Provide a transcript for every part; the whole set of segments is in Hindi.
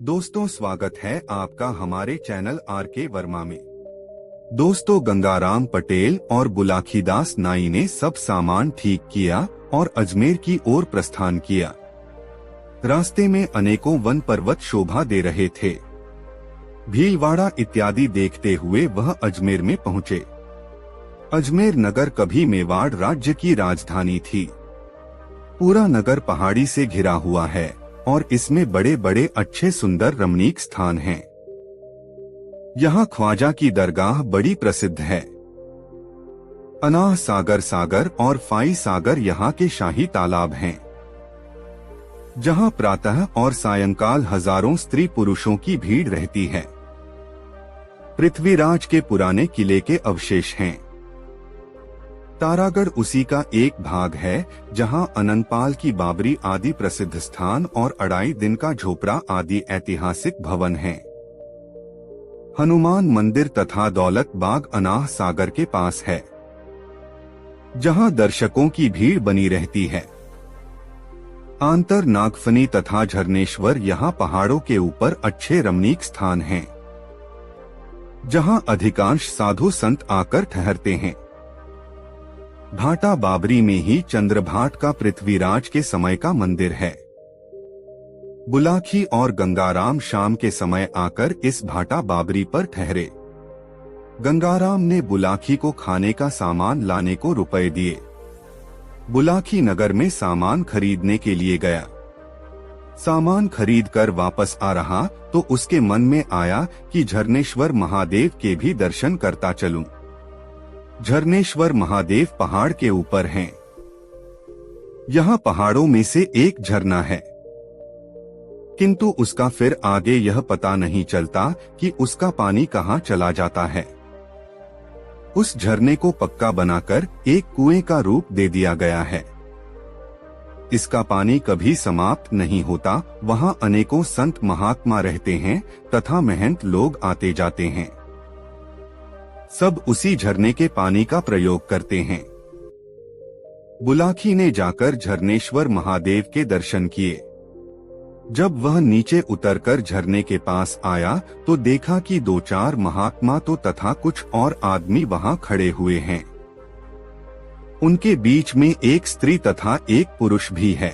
दोस्तों, स्वागत है आपका हमारे चैनल आर.के. वर्मा में। दोस्तों, गंगाराम पटेल और बुलाखीदास नाई ने सब सामान ठीक किया और अजमेर की ओर प्रस्थान किया। रास्ते में अनेकों वन पर्वत शोभा दे रहे थे। भीलवाड़ा इत्यादि देखते हुए वह अजमेर में पहुँचे। अजमेर नगर कभी मेवाड़ राज्य की राजधानी थी। पूरा नगर पहाड़ी से घिरा हुआ है और इसमें बड़े बड़े अच्छे सुंदर रमणीक स्थान हैं। यहाँ ख्वाजा की दरगाह बड़ी प्रसिद्ध है। अनाह सागर और फाई सागर यहाँ के शाही तालाब हैं, जहाँ प्रातः और सायंकाल हजारों स्त्री पुरुषों की भीड़ रहती है। पृथ्वीराज के पुराने किले के अवशेष हैं। तारागढ़ उसी का एक भाग है, जहां अनंतपाल की बाबरी आदि प्रसिद्ध स्थान और अढ़ाई दिन का झोपड़ा आदि ऐतिहासिक भवन हैं। हनुमान मंदिर तथा दौलत बाग अनाह सागर के पास है, जहां दर्शकों की भीड़ बनी रहती है। आंतर नागफनी तथा झरनेश्वर यहाँ पहाड़ों के ऊपर अच्छे रमणीक स्थान हैं, जहां अधिकांश साधु संत आकर ठहरते हैं। भाटा बाबरी में ही चंद्रभाट का पृथ्वीराज के समय का मंदिर है। बुलाखी और गंगाराम शाम के समय आकर इस भाटा बाबरी पर ठहरे। गंगाराम ने बुलाखी को खाने का सामान लाने को रुपए दिए। बुलाखी नगर में सामान खरीदने के लिए गया। सामान खरीद कर वापस आ रहा तो उसके मन में आया कि झरनेश्वर महादेव के भी दर्शन करता चलूं। झरनेश्वर महादेव पहाड़ के ऊपर हैं। यहाँ पहाड़ों में से एक झरना है, किंतु उसका फिर आगे यह पता नहीं चलता कि उसका पानी कहाँ चला जाता है। उस झरने को पक्का बनाकर एक कुएं का रूप दे दिया गया है। इसका पानी कभी समाप्त नहीं होता। वहाँ अनेकों संत महात्मा रहते हैं तथा महंत लोग आते जाते हैं। सब उसी झरने के पानी का प्रयोग करते हैं। बुलाखी ने जाकर झरनेश्वर महादेव के दर्शन किए। जब वह नीचे उतरकर झरने के पास आया तो देखा कि दो चार महात्मा तो तथा कुछ और आदमी वहां खड़े हुए हैं। उनके बीच में एक स्त्री तथा एक पुरुष भी है।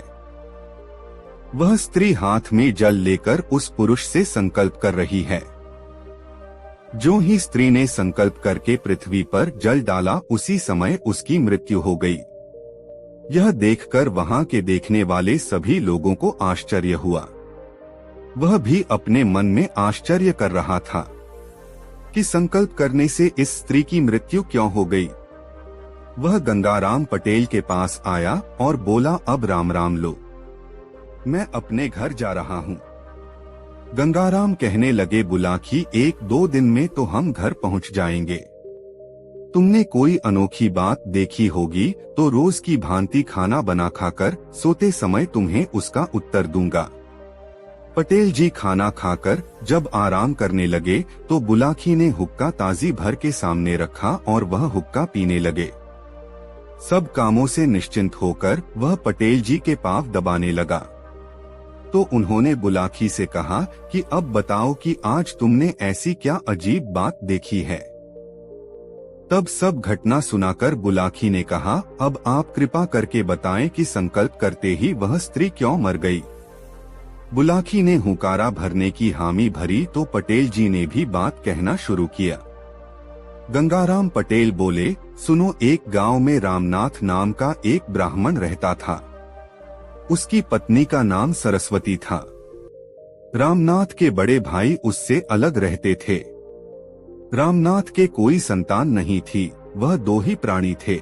वह स्त्री हाथ में जल लेकर उस पुरुष से संकल्प कर रही है। जो ही स्त्री ने संकल्प करके पृथ्वी पर जल डाला, उसी समय उसकी मृत्यु हो गई। यह देखकर वहां के देखने वाले सभी लोगों को आश्चर्य हुआ। वह भी अपने मन में आश्चर्य कर रहा था कि संकल्प करने से इस स्त्री की मृत्यु क्यों हो गई। वह गंगाराम पटेल के पास आया और बोला, अब राम राम लो, मैं अपने घर जा रहा हूँ। गंगाराम कहने लगे, बुलाखी, एक दो दिन में तो हम घर पहुंच जाएंगे। तुमने कोई अनोखी बात देखी होगी तो रोज की भांति खाना बना खाकर सोते समय तुम्हें उसका उत्तर दूंगा। पटेल जी खाना खाकर जब आराम करने लगे तो बुलाखी ने हुक्का ताजी भर के सामने रखा और वह हुक्का पीने लगे। सब कामों से निश्चिंत होकर वह पटेल जी के पांव दबाने लगा। तो उन्होंने बुलाखी से कहा कि अब बताओ कि आज तुमने ऐसी क्या अजीब बात देखी है। तब सब घटना सुनाकर बुलाखी ने कहा, अब आप कृपा करके बताएं कि संकल्प करते ही वह स्त्री क्यों मर गई। बुलाखी ने हुंकारा भरने की हामी भरी तो पटेल जी ने भी बात कहना शुरू किया। गंगाराम पटेल बोले, सुनो, एक गांव में रामनाथ नाम का एक ब्राह्मण रहता था। उसकी पत्नी का नाम सरस्वती था। रामनाथ के बड़े भाई उससे अलग रहते थे। रामनाथ के कोई संतान नहीं थी, वह दो ही प्राणी थे।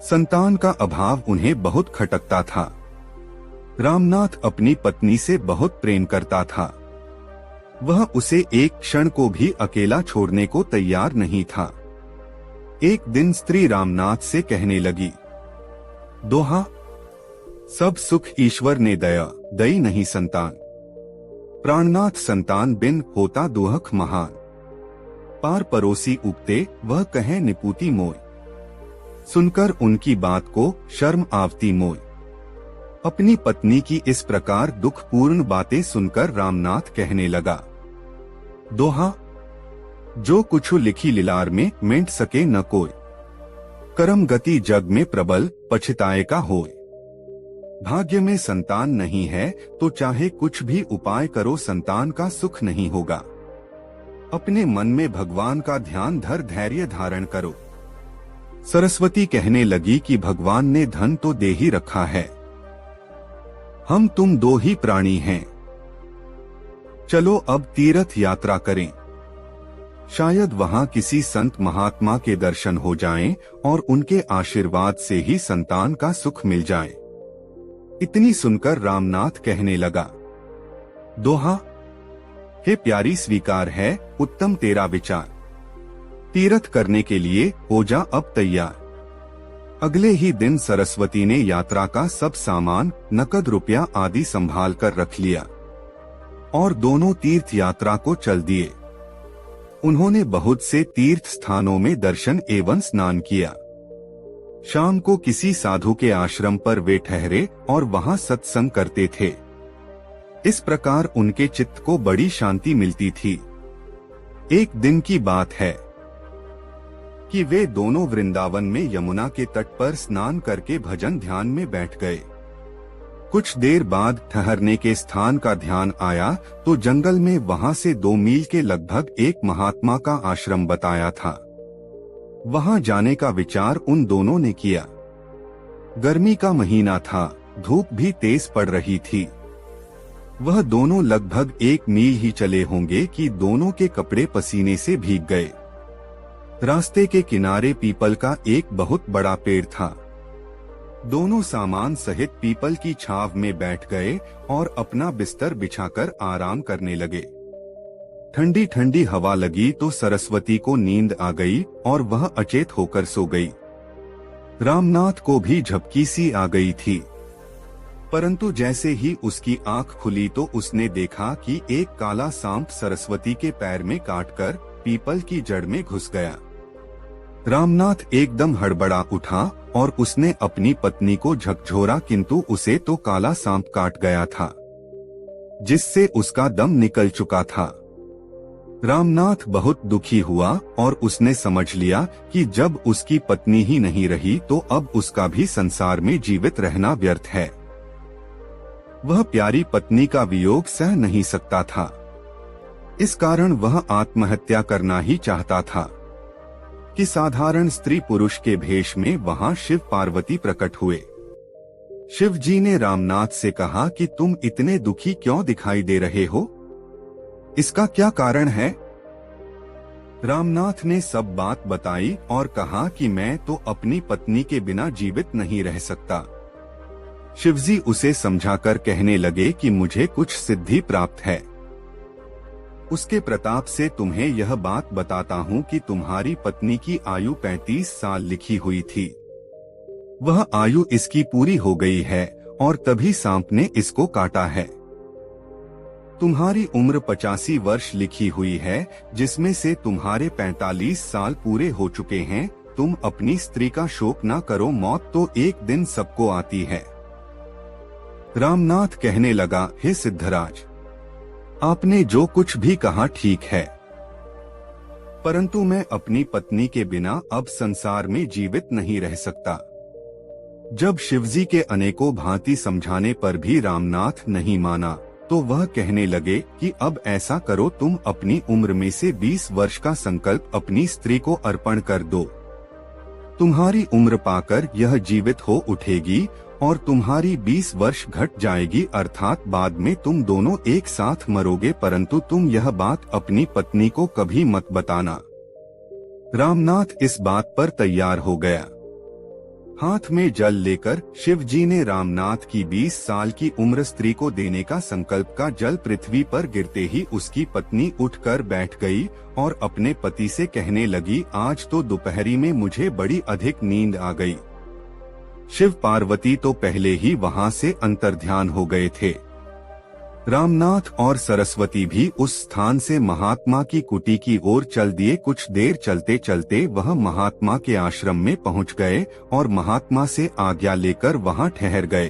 संतान का अभाव उन्हें बहुत खटकता था। रामनाथ अपनी पत्नी से बहुत प्रेम करता था। वह उसे एक क्षण को भी अकेला छोड़ने को तैयार नहीं था। एक दिन स्त्री रामनाथ से कहने लगी, दोहा, सब सुख ईश्वर ने दया, दई नहीं संतान। प्राणनाथ संतान बिन होता दुहख महान। पार परोसी उगते वह कहे निपुती मोय। सुनकर उनकी बात को शर्म आवती मोय। अपनी पत्नी की इस प्रकार दुखपूर्ण बातें सुनकर रामनाथ कहने लगा, दोहा, जो कुछु लिखी लिलार में मेंट सके न कोई, करम गति जग में प्रबल पछताए का होय। भाग्य में संतान नहीं है तो चाहे कुछ भी उपाय करो संतान का सुख नहीं होगा। अपने मन में भगवान का ध्यान धर धैर्य धारण करो। सरस्वती कहने लगी कि भगवान ने धन तो दे ही रखा है, हम तुम दो ही प्राणी हैं, चलो अब तीर्थ यात्रा करें। शायद वहां किसी संत महात्मा के दर्शन हो जाएं और उनके आशीर्वाद से ही संतान का सुख मिल जाए। इतनी सुनकर रामनाथ कहने लगा, दोहा, हे प्यारी स्वीकार है उत्तम तेरा विचार, तीर्थ करने के लिए हो जा अब तैयार। अगले ही दिन सरस्वती ने यात्रा का सब सामान, नकद रुपया आदि संभाल कर रख लिया और दोनों तीर्थ यात्रा को चल दिए। उन्होंने बहुत से तीर्थ स्थानों में दर्शन एवं स्नान किया। शाम को किसी साधु के आश्रम पर वे ठहरे और वहां सत्संग करते थे। इस प्रकार उनके चित्त को बड़ी शांति मिलती थी। एक दिन की बात है कि वे दोनों वृंदावन में यमुना के तट पर स्नान करके भजन ध्यान में बैठ गए। कुछ देर बाद ठहरने के स्थान का ध्यान आया तो जंगल में वहां से 2 मील के लगभग एक महात्मा का आश्रम बताया था। वहां जाने का विचार उन दोनों ने किया। गर्मी का महीना था, धूप भी तेज पड़ रही थी। वह दोनों लगभग 1 मील ही चले होंगे कि दोनों के कपड़े पसीने से भीग गए। रास्ते के किनारे पीपल का एक बहुत बड़ा पेड़ था। दोनों सामान सहित पीपल की छाव में बैठ गए और अपना बिस्तर बिछाकर आराम करने लगे। ठंडी ठंडी हवा लगी तो सरस्वती को नींद आ गई और वह अचेत होकर सो गई। रामनाथ को भी झपकी सी आ गई थी, परंतु जैसे ही उसकी आंख खुली तो उसने देखा कि एक काला सांप सरस्वती के पैर में काटकर पीपल की जड़ में घुस गया। रामनाथ एकदम हड़बड़ा उठा और उसने अपनी पत्नी को झकझोरा, किंतु उसे तो काला सांप काट गया था, जिससे उसका दम निकल चुका था। रामनाथ बहुत दुखी हुआ और उसने समझ लिया कि जब उसकी पत्नी ही नहीं रही तो अब उसका भी संसार में जीवित रहना व्यर्थ है। वह प्यारी पत्नी का वियोग सह नहीं सकता था। इस कारण वह आत्महत्या करना ही चाहता था कि साधारण स्त्री पुरुष के भेष में वहां शिव पार्वती प्रकट हुए। शिव जी ने रामनाथ से कहा कि तुम इतने दुखी क्यों दिखाई दे रहे हो, इसका क्या कारण है? रामनाथ ने सब बात बताई और कहा कि मैं तो अपनी पत्नी के बिना जीवित नहीं रह सकता। शिवजी उसे समझाकर कहने लगे कि मुझे कुछ सिद्धि प्राप्त है। उसके प्रताप से तुम्हें यह बात बताता हूँ कि तुम्हारी पत्नी की आयु 35 साल लिखी हुई थी। वह आयु इसकी पूरी हो गई है और तभी सांप ने इसको काटा है। तुम्हारी उम्र 85 वर्ष लिखी हुई है, जिसमें से तुम्हारे 45 साल पूरे हो चुके हैं। तुम अपनी स्त्री का शोक ना करो, मौत तो एक दिन सबको आती है। रामनाथ कहने लगा, हे सिद्धराज, आपने जो कुछ भी कहा ठीक है, परंतु मैं अपनी पत्नी के बिना अब संसार में जीवित नहीं रह सकता। जब शिवजी के अनेकों भांति समझाने पर भी रामनाथ नहीं माना तो वह कहने लगे कि अब ऐसा करो, तुम अपनी उम्र में से 20 वर्ष का संकल्प अपनी स्त्री को अर्पण कर दो। तुम्हारी उम्र पाकर यह जीवित हो उठेगी और तुम्हारी 20 वर्ष घट जाएगी, अर्थात बाद में तुम दोनों एक साथ मरोगे, परंतु तुम यह बात अपनी पत्नी को कभी मत बताना। रामनाथ इस बात पर तैयार हो गया। हाथ में जल लेकर शिव जी ने रामनाथ की 20 साल की उम्र स्त्री को देने का संकल्प का जल पृथ्वी पर गिरते ही उसकी पत्नी उठकर बैठ गई और अपने पति से कहने लगी, आज तो दोपहरी में मुझे बड़ी अधिक नींद आ गई। शिव पार्वती तो पहले ही वहां से अंतर्ध्यान हो गए थे। रामनाथ और सरस्वती भी उस स्थान से महात्मा की कुटी की ओर चल दिए। कुछ देर चलते चलते वह महात्मा के आश्रम में पहुंच गए और महात्मा से आज्ञा लेकर वहां ठहर गए।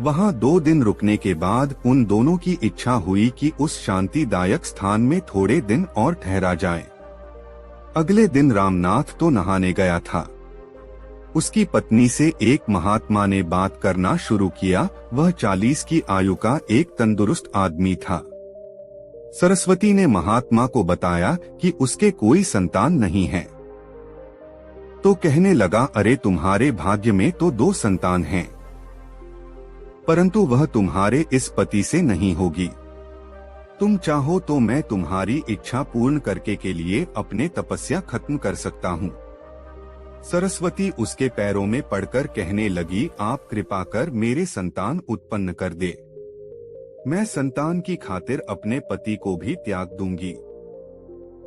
वहां 2 दिन रुकने के बाद उन दोनों की इच्छा हुई कि उस शांतिदायक स्थान में थोड़े दिन और ठहरा जाए। अगले दिन रामनाथ तो नहाने गया था। उसकी पत्नी से एक महात्मा ने बात करना शुरू किया। वह 40 की आयु का एक तंदुरुस्त आदमी था। सरस्वती ने महात्मा को बताया कि उसके कोई संतान नहीं है। तो कहने लगा, अरे तुम्हारे भाग्य में तो 2 संतान हैं, परंतु वह तुम्हारे इस पति से नहीं होगी। तुम चाहो तो मैं तुम्हारी इच्छा पूर्ण करके के लिए अपने तपस्या खत्म कर सकता हूँ। सरस्वती उसके पैरों में पड़कर कहने लगी, आप कृपा कर मेरे संतान उत्पन्न कर दे। मैं संतान की खातिर अपने पति को भी त्याग दूंगी।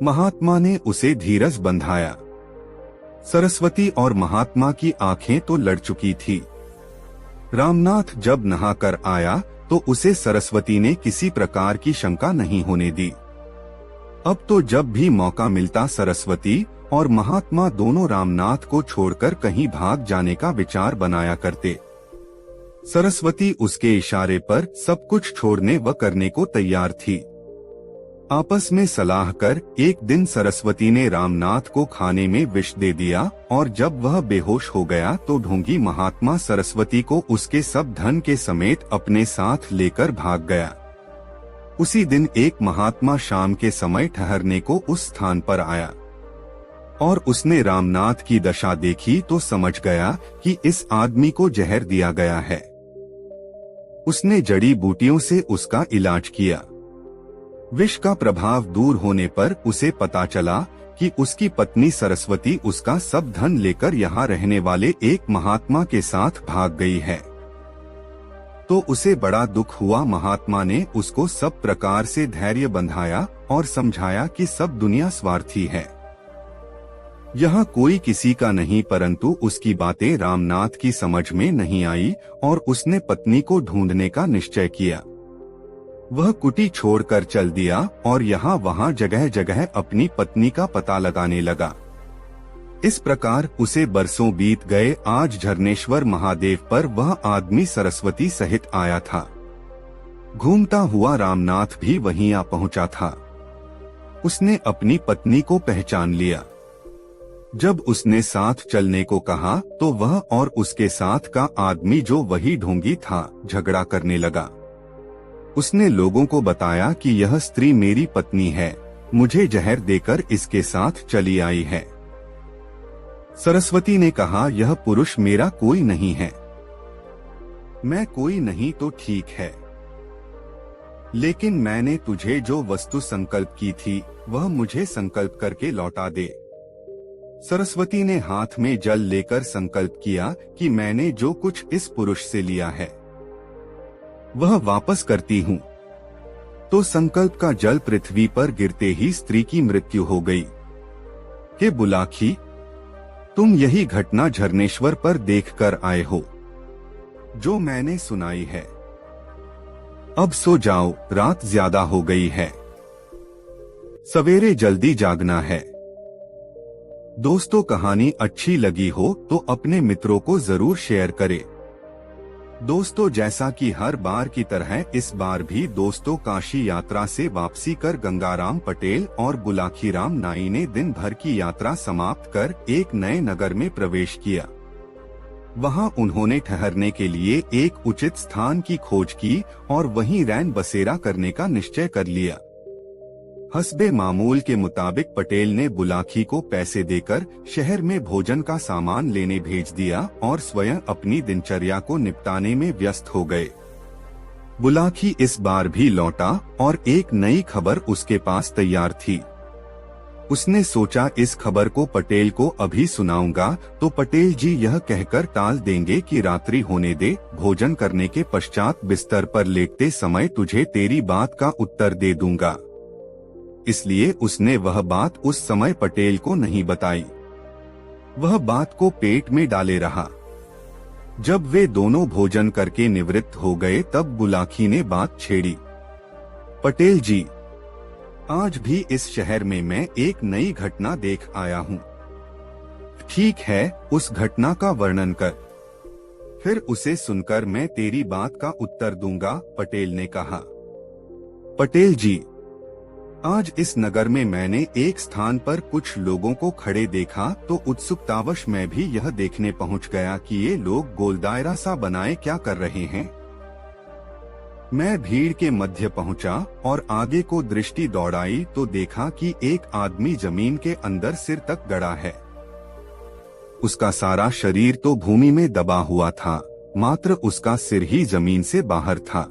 महात्मा ने उसे धीरज बंधाया। सरस्वती और महात्मा की आंखें तो लड़ चुकी थी। रामनाथ जब नहाकर आया तो उसे सरस्वती ने किसी प्रकार की शंका नहीं होने दी। अब तो जब भी मौका मिलता सरस्वती और महात्मा दोनों रामनाथ को छोड़कर कहीं भाग जाने का विचार बनाया करते। सरस्वती उसके इशारे पर सब कुछ छोड़ने व करने को तैयार थी। आपस में सलाह कर एक दिन सरस्वती ने रामनाथ को खाने में विष दे दिया और जब वह बेहोश हो गया तो ढोंगी महात्मा सरस्वती को उसके सब धन के समेत अपने साथ लेकर भाग गया। उसी दिन एक महात्मा शाम के समय ठहरने को उस स्थान पर आया और उसने रामनाथ की दशा देखी तो समझ गया कि इस आदमी को जहर दिया गया है। उसने जड़ी बूटियों से उसका इलाज किया। विष का प्रभाव दूर होने पर उसे पता चला कि उसकी पत्नी सरस्वती उसका सब धन लेकर यहाँ रहने वाले एक महात्मा के साथ भाग गई है। तो उसे बड़ा दुख हुआ। महात्मा ने उसको सब प्रकार से धैर्य बंधाया और समझाया कि सब दुनिया स्वार्थी है, यहाँ कोई किसी का नहीं, परंतु उसकी बातें रामनाथ की समझ में नहीं आई और उसने पत्नी को ढूंढने का निश्चय किया। वह कुटी छोड़कर चल दिया और यहाँ वहाँ जगह जगह अपनी पत्नी का पता लगाने लगा। इस प्रकार उसे बरसों बीत गए। आज झरनेश्वर महादेव पर वह आदमी सरस्वती सहित आया था। घूमता हुआ रामनाथ भी वहीं आ पहुंचा था। उसने अपनी पत्नी को पहचान लिया। जब उसने साथ चलने को कहा तो वह और उसके साथ का आदमी, जो वही ढोंगी था, झगड़ा करने लगा। उसने लोगों को बताया कि यह स्त्री मेरी पत्नी है, मुझे जहर देकर इसके साथ चली आई है। सरस्वती ने कहा, यह पुरुष मेरा कोई नहीं है। मैं कोई नहीं तो ठीक है, लेकिन मैंने तुझे जो वस्तु संकल्प की थी वह मुझे संकल्प करके लौटा दे। सरस्वती ने हाथ में जल लेकर संकल्प किया कि मैंने जो कुछ इस पुरुष से लिया है वह वापस करती हूँ। तो संकल्प का जल पृथ्वी पर गिरते ही स्त्री की मृत्यु हो गई। हे बुलाखी, तुम यही घटना झरनेश्वर पर देखकर आए हो जो मैंने सुनाई है। अब सो जाओ, रात ज्यादा हो गई है, सवेरे जल्दी जागना है। दोस्तों, कहानी अच्छी लगी हो तो अपने मित्रों को जरूर शेयर करें। दोस्तों, जैसा कि हर बार की तरह इस बार भी दोस्तों काशी यात्रा से वापसी कर गंगाराम पटेल और बुलाखीराम नाई ने दिन भर की यात्रा समाप्त कर एक नए नगर में प्रवेश किया। वहां उन्होंने ठहरने के लिए एक उचित स्थान की खोज की और वहीं रैन बसेरा करने का निश्चय कर लिया। हस्बे मामूल के मुताबिक पटेल ने बुलाखी को पैसे देकर शहर में भोजन का सामान लेने भेज दिया और स्वयं अपनी दिनचर्या को निपटाने में व्यस्त हो गए। बुलाखी इस बार भी लौटा और एक नई खबर उसके पास तैयार थी। उसने सोचा इस खबर को पटेल को अभी सुनाऊंगा तो पटेल जी यह कहकर टाल देंगे कि रात्रि होने दे, भोजन करने के पश्चात बिस्तर पर लेटते समय तुझे तेरी बात का उत्तर दे दूंगा। इसलिए उसने वह बात उस समय पटेल को नहीं बताई। वह बात को पेट में डाले रहा। जब वे दोनों भोजन करके निवृत्त हो गए तब बुलाखी ने बात छेड़ी। पटेल जी, आज भी इस शहर में मैं एक नई घटना देख आया हूँ। ठीक है, उस घटना का वर्णन कर। फिर उसे सुनकर मैं तेरी बात का उत्तर दूंगा, पटेल ने कहा। पटेल जी, आज इस नगर में मैंने एक स्थान पर कुछ लोगों को खड़े देखा तो उत्सुकतावश मैं भी यह देखने पहुंच गया कि ये लोग गोल दायरा सा बनाए क्या कर रहे हैं। मैं भीड़ के मध्य पहुंचा और आगे को दृष्टि दौड़ाई तो देखा कि एक आदमी जमीन के अंदर सिर तक गड़ा है। उसका सारा शरीर तो भूमि में दबा हुआ था, मात्र उसका सिर ही जमीन से बाहर था।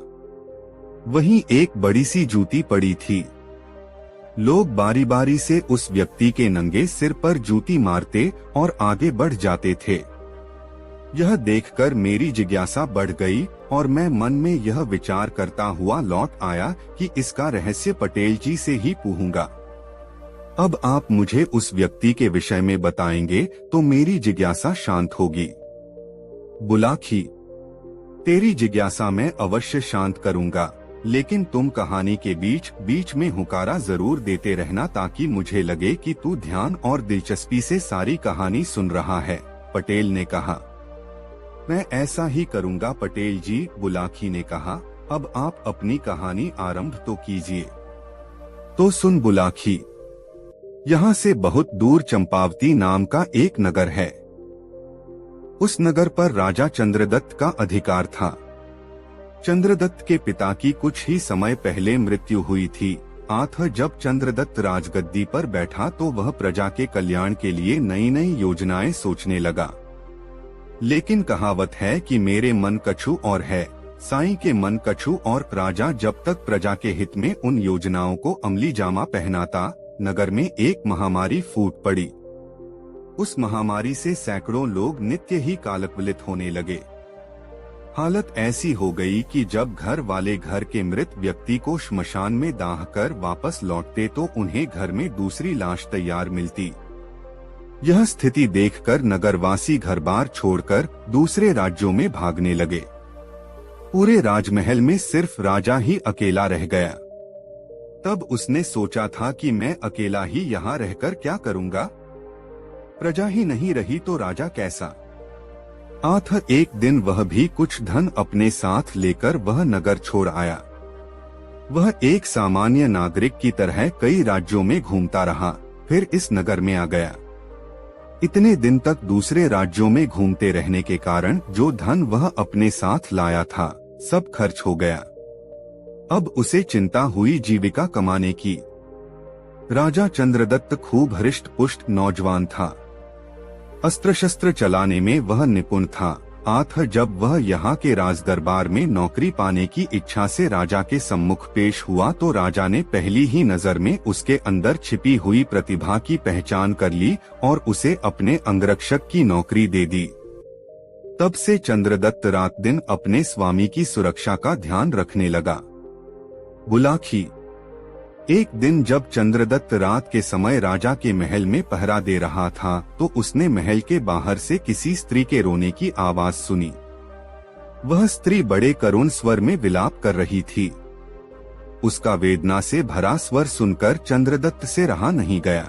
वहीं एक बड़ी सी जूती पड़ी थी। लोग बारी बारी से उस व्यक्ति के नंगे सिर पर जूती मारते और आगे बढ़ जाते थे। यह देखकर मेरी जिज्ञासा बढ़ गई और मैं मन में यह विचार करता हुआ लौट आया कि इसका रहस्य पटेल जी से ही पूछूंगा। अब आप मुझे उस व्यक्ति के विषय में बताएंगे तो मेरी जिज्ञासा शांत होगी। बुलाखी, तेरी जिज्ञासा मैं अवश्य शांत करूंगा, लेकिन तुम कहानी के बीच बीच में हुकारा जरूर देते रहना ताकि मुझे लगे कि तू ध्यान और दिलचस्पी से सारी कहानी सुन रहा है, पटेल ने कहा। मैं ऐसा ही करूंगा पटेल जी, बुलाखी ने कहा। अब आप अपनी कहानी आरंभ तो कीजिए। तो सुन बुलाखी, यहाँ से बहुत दूर चंपावती नाम का एक नगर है। उस नगर पर राजा चंद्रदत्त का अधिकार था। चंद्रदत्त के पिता की कुछ ही समय पहले मृत्यु हुई थी। जब चंद्रदत्त राजगद्दी पर बैठा तो वह प्रजा के कल्याण के लिए नई नई योजनाएं सोचने लगा। लेकिन कहावत है कि मेरे मन कछु और है, साईं के मन कछु और। राजा जब तक प्रजा के हित में उन योजनाओं को अमली जामा पहनाता, नगर में एक महामारी फूट पड़ी। उस महामारी से सैकड़ों लोग नित्य ही कालकवलित होने लगे। हालत ऐसी हो गई कि जब घर वाले घर के मृत व्यक्ति को श्मशान में दाह कर वापस लौटते तो उन्हें घर में दूसरी लाश तैयार मिलती। यह स्थिति देखकर नगरवासी घर बार छोड़कर दूसरे राज्यों में भागने लगे। पूरे राजमहल में सिर्फ राजा ही अकेला रह गया। तब उसने सोचा था कि मैं अकेला ही यहाँ रहकर क्या करूँगा। प्रजा ही नहीं रही तो राजा कैसा। एक दिन वह भी कुछ धन अपने साथ लेकर वह नगर छोड़ आया। वह एक सामान्य नागरिक की तरह कई राज्यों में घूमता रहा, फिर इस नगर में आ गया। इतने दिन तक दूसरे राज्यों में घूमते रहने के कारण जो धन वह अपने साथ लाया था सब खर्च हो गया। अब उसे चिंता हुई जीविका कमाने की। राजा चंद्रदत्त खूब हृष्ट पुष्ट नौजवान था। अस्त्र शस्त्र चलाने में वह निपुण था। जब वह यहाँ के राज दरबार में नौकरी पाने की इच्छा से राजा के सम्मुख पेश हुआ तो राजा ने पहली ही नजर में उसके अंदर छिपी हुई प्रतिभा की पहचान कर ली और उसे अपने अंगरक्षक की नौकरी दे दी। तब से चंद्रदत्त रात दिन अपने स्वामी की सुरक्षा का ध्यान रखने लगा। बुलाखी, एक दिन जब चंद्रदत्त रात के समय राजा के महल में पहरा दे रहा था तो उसने महल के बाहर से किसी स्त्री के रोने की आवाज सुनी। वह स्त्री बड़े करुण स्वर में विलाप कर रही थी। उसका वेदना से भरा स्वर सुनकर चंद्रदत्त से रहा नहीं गया।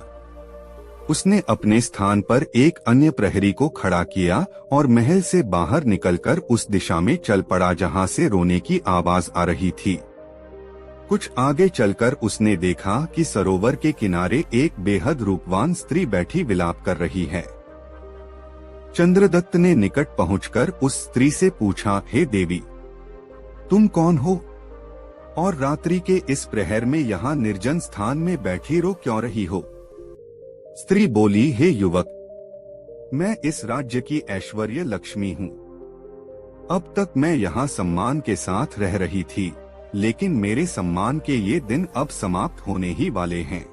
उसने अपने स्थान पर एक अन्य प्रहरी को खड़ा किया और महल से बाहर निकलकर उस दिशा में चल पड़ा जहां से रोने की आवाज आ रही थी। कुछ आगे चलकर उसने देखा कि सरोवर के किनारे एक बेहद रूपवान स्त्री बैठी विलाप कर रही है। चंद्रदत्त ने निकट पहुंचकर उस स्त्री से पूछा, हे देवी, तुम कौन हो और रात्रि के इस प्रहर में यहाँ निर्जन स्थान में बैठी रो क्यों रही हो? स्त्री बोली, हे युवक, मैं इस राज्य की ऐश्वर्य लक्ष्मी हूँ। अब तक मैं यहाँ सम्मान के साथ रह रही थी, लेकिन मेरे सम्मान के ये दिन अब समाप्त होने ही वाले हैं।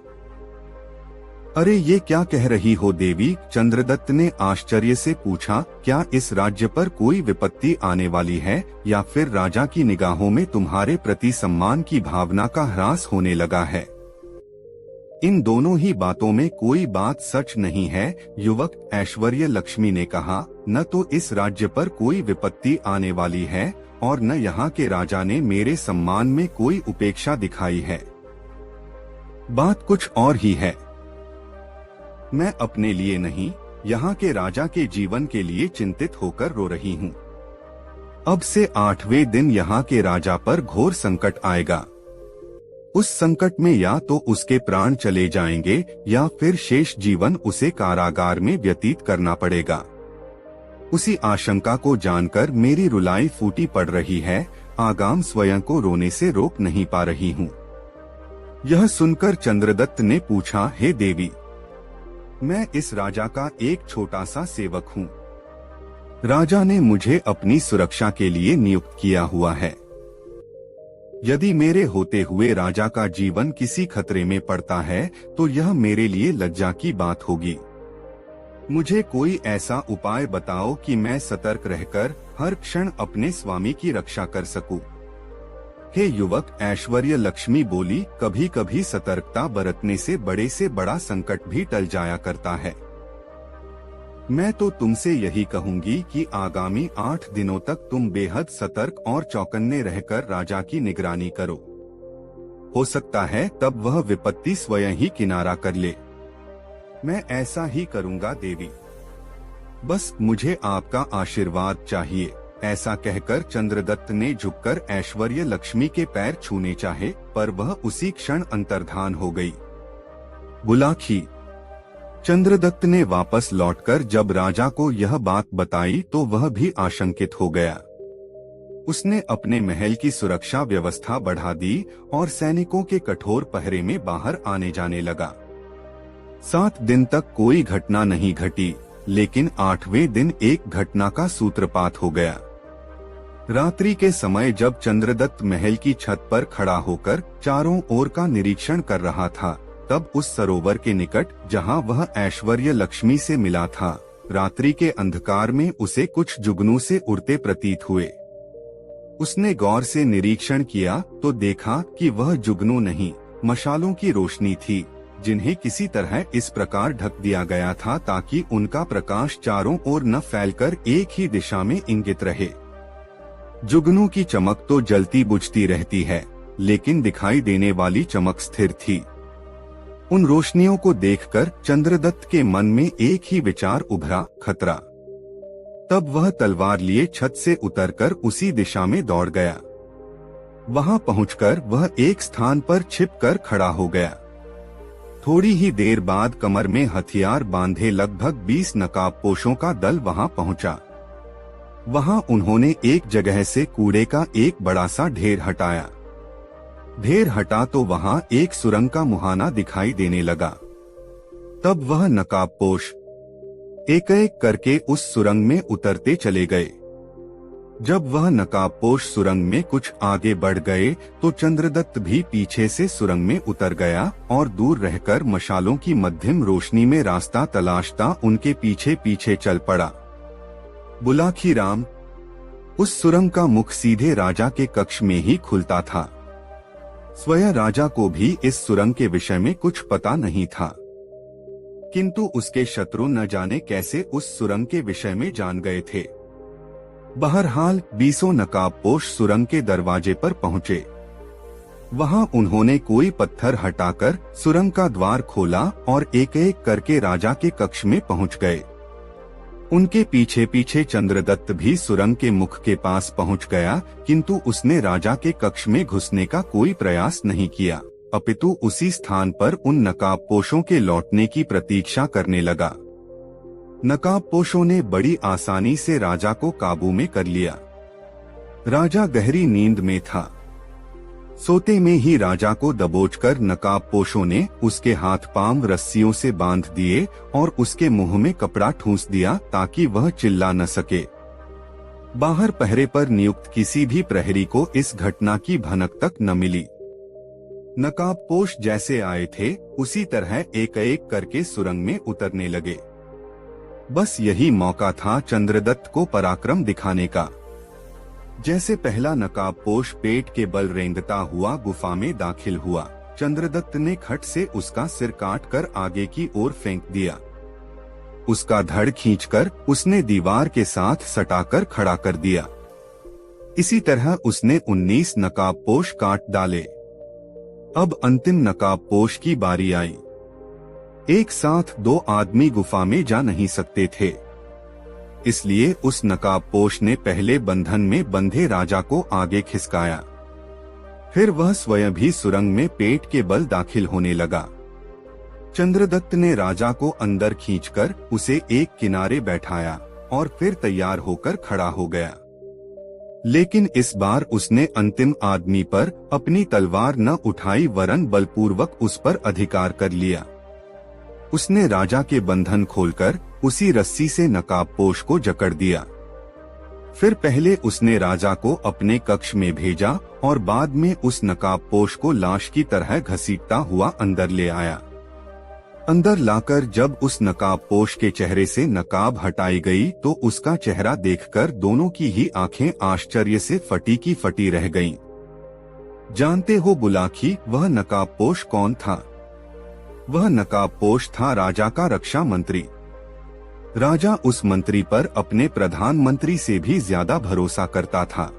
अरे ये क्या कह रही हो देवी? चंद्रदत्त ने आश्चर्य से पूछा, क्या इस राज्य पर कोई विपत्ति आने वाली है या फिर राजा की निगाहों में तुम्हारे प्रति सम्मान की भावना का ह्रास होने लगा है? इन दोनों ही बातों में कोई बात सच नहीं है, युवक, ऐश्वर्य लक्ष्मी ने कहा। न तो इस राज्य पर कोई विपत्ति आने वाली है और न यहाँ के राजा ने मेरे सम्मान में कोई उपेक्षा दिखाई है। बात कुछ और ही है। मैं अपने लिए नहीं, यहाँ के राजा के जीवन के लिए चिंतित होकर रो रही हूँ। अब से 8वें दिन यहाँ के राजा पर घोर संकट आएगा। उस संकट में या तो उसके प्राण चले जाएंगे या फिर शेष जीवन उसे कारागार में व्यतीत करना पड़ेगा। उसी आशंका को जानकर मेरी रुलाई फूटी पड़ रही है। आगाम स्वयं को रोने से रोक नहीं पा रही हूँ। यह सुनकर चंद्रदत्त ने पूछा, हे देवी, मैं इस राजा का एक छोटा सा सेवक हूँ। राजा ने मुझे अपनी सुरक्षा के लिए नियुक्त किया हुआ है। यदि मेरे होते हुए राजा का जीवन किसी खतरे में पड़ता है तो यह मेरे लिए लज्जा की बात होगी। मुझे कोई ऐसा उपाय बताओ कि मैं सतर्क रहकर हर क्षण अपने स्वामी की रक्षा कर सकूं। हे युवक, ऐश्वर्य लक्ष्मी बोली, कभी कभी सतर्कता बरतने से बड़ा संकट भी टल जाया करता है। मैं तो तुमसे यही कहूंगी कि आगामी 8 दिनों तक तुम बेहद सतर्क और चौकन्ने रहकर राजा की निगरानी करो। हो सकता है तब वह विपत्ति स्वयं ही किनारा कर ले। मैं ऐसा ही करूंगा देवी, बस मुझे आपका आशीर्वाद चाहिए। ऐसा कहकर चंद्रदत्त ने झुककर ऐश्वर्य लक्ष्मी के पैर छूने चाहे, पर वह उसी क्षण अंतर्धान हो गई। बुलाखी। चंद्रदत्त ने वापस लौटकर जब राजा को यह बात बताई तो वह भी आशंकित हो गया। उसने अपने महल की सुरक्षा व्यवस्था बढ़ा दी और सैनिकों के कठोर पहरे में बाहर आने जाने लगा। 7 दिन तक कोई घटना नहीं घटी, लेकिन 8वें दिन एक घटना का सूत्रपात हो गया। रात्रि के समय जब चंद्रदत्त महल की छत पर खड़ा होकर चारों ओर का निरीक्षण कर रहा था, तब उस सरोवर के निकट जहां वह ऐश्वर्य लक्ष्मी से मिला था, रात्रि के अंधकार में उसे कुछ जुगनू से उड़ते प्रतीत हुए। उसने गौर से निरीक्षण किया तो देखा कि वह जुगनू नहीं, मशालों की रोशनी थी, जिन्हें किसी तरह इस प्रकार ढक दिया गया था ताकि उनका प्रकाश चारों ओर न फैलकर एक ही दिशा में इंगित रहे। जुगनू की चमक तो जलती बुझती रहती है, लेकिन दिखाई देने वाली चमक स्थिर थी। उन रोशनियों को देखकर चंद्रदत्त के मन में एक ही विचार उभरा, खतरा। तब वह तलवार लिए छत से उतरकर उसी दिशा में दौड़ गया। वहां पहुंचकर वह एक स्थान पर छिपकर खड़ा हो गया। थोड़ी ही देर बाद कमर में हथियार बांधे लगभग 20 नकाबपोशों का दल वहां पहुंचा। वहां उन्होंने एक जगह से कूड़े का एक बड़ा सा ढेर हटाया। ढेर हटा तो वहां एक सुरंग का मुहाना दिखाई देने लगा। तब वह नकाबपोश एक एक करके उस सुरंग में उतरते चले गए। जब वह नकाबपोश सुरंग में कुछ आगे बढ़ गए तो चंद्रदत्त भी पीछे से सुरंग में उतर गया और दूर रहकर मशालों की मध्यम रोशनी में रास्ता तलाशता उनके पीछे पीछे चल पड़ा। बुलाखी राम। उस सुरंग का मुख सीधे राजा के कक्ष में ही खुलता था। स्वयं राजा को भी इस सुरंग के विषय में कुछ पता नहीं था, किंतु उसके शत्रु न जाने कैसे उस सुरंग के विषय में जान गए थे। बहरहाल 20 नकाबपोश सुरंग के दरवाजे पर पहुंचे। वहां उन्होंने कोई पत्थर हटाकर सुरंग का द्वार खोला और एक एक करके राजा के कक्ष में पहुंच गए। उनके पीछे पीछे चंद्रदत्त भी सुरंग के मुख के पास पहुंच गया, किंतु उसने राजा के कक्ष में घुसने का कोई प्रयास नहीं किया, अपितु उसी स्थान पर उन नकाबपोशों के लौटने की प्रतीक्षा करने लगा। नकाबपोशों ने बड़ी आसानी से राजा को काबू में कर लिया। राजा गहरी नींद में था। सोते में ही राजा को दबोचकर नकाबपोशों ने उसके हाथ पांव रस्सियों से बांध दिए और उसके मुंह में कपड़ा ठूंस दिया ताकि वह चिल्ला न सके। बाहर पहरे पर नियुक्त किसी भी प्रहरी को इस घटना की भनक तक न मिली। नकाबपोश जैसे आए थे उसी तरह एक एक करके सुरंग में उतरने लगे। बस यही मौका था चंद्रदत्त को पराक्रम दिखाने का। जैसे पहला नकाबपोश पेट के बल रेंगता हुआ गुफा में दाखिल हुआ, चंद्रदत्त ने खट से उसका सिर काटकर आगे की ओर फेंक दिया। उसका धड़ खींचकर उसने दीवार के साथ सटाकर खड़ा कर दिया। इसी तरह उसने 19 नकाबपोश काट डाले। अब अंतिम नकाबपोश की बारी आई। एक साथ 2 आदमी गुफा में जा नहीं सकते थे। इसलिए उस नकाबपोश ने पहले बंधन में बंधे राजा को आगे खिसकाया। फिर वह स्वयं भी सुरंग में पेट के बल दाखिल होने लगा। चंद्रदत्त ने राजा को अंदर खींचकर उसे एक किनारे बैठाया और फिर तैयार होकर खड़ा हो गया। लेकिन इस बार उसने अंतिम आदमी पर अपनी तलवार न उठाई वरन बलपूर्वक उस पर अधिकार कर लिया। उसने राजा के बंधन खोलकर उसी रस्सी से नकाबपोश को जकड़ दिया। फिर पहले उसने राजा को अपने कक्ष में भेजा और बाद में उस नकाबपोश को लाश की तरह घसीटता हुआ अंदर ले आया। अंदर लाकर जब उस नकाबपोश के चेहरे से नकाब हटाई गई तो उसका चेहरा देखकर दोनों की ही आंखें आश्चर्य से फटी की फटी रह गईं। जानते हो बुलाकी, वह नकाबपोश कौन था? वह नकाबपोश था राजा का रक्षा मंत्री। राजा उस मंत्री पर अपने प्रधानमंत्री से भी ज्यादा भरोसा करता था।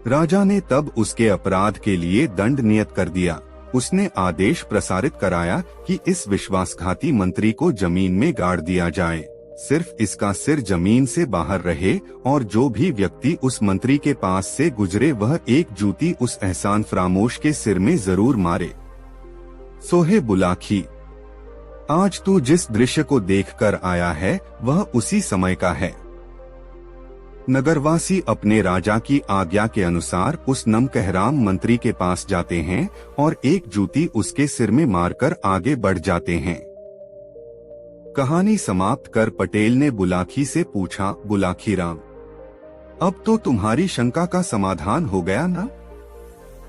राजा ने तब उसके अपराध के लिए दंड नियत कर दिया। उसने आदेश प्रसारित कराया कि इस विश्वासघाती मंत्री को जमीन में गाड़ दिया जाए, सिर्फ इसका सिर जमीन से बाहर रहे और जो भी व्यक्ति उस मंत्री के पास से गुजरे वह एक जूती उस एहसान फरामोश के सिर में जरूर मारे। सोहे बुलाकी, आज तू जिस दृश्य को देखकर आया है वह उसी समय का है। नगरवासी अपने राजा की आज्ञा के अनुसार उस नमकहराम मंत्री के पास जाते हैं और एक जूती उसके सिर में मारकर आगे बढ़ जाते हैं। कहानी समाप्त कर पटेल ने बुलाकी से पूछा, बुलाकी राम, अब तो तुम्हारी शंका का समाधान हो गया ना?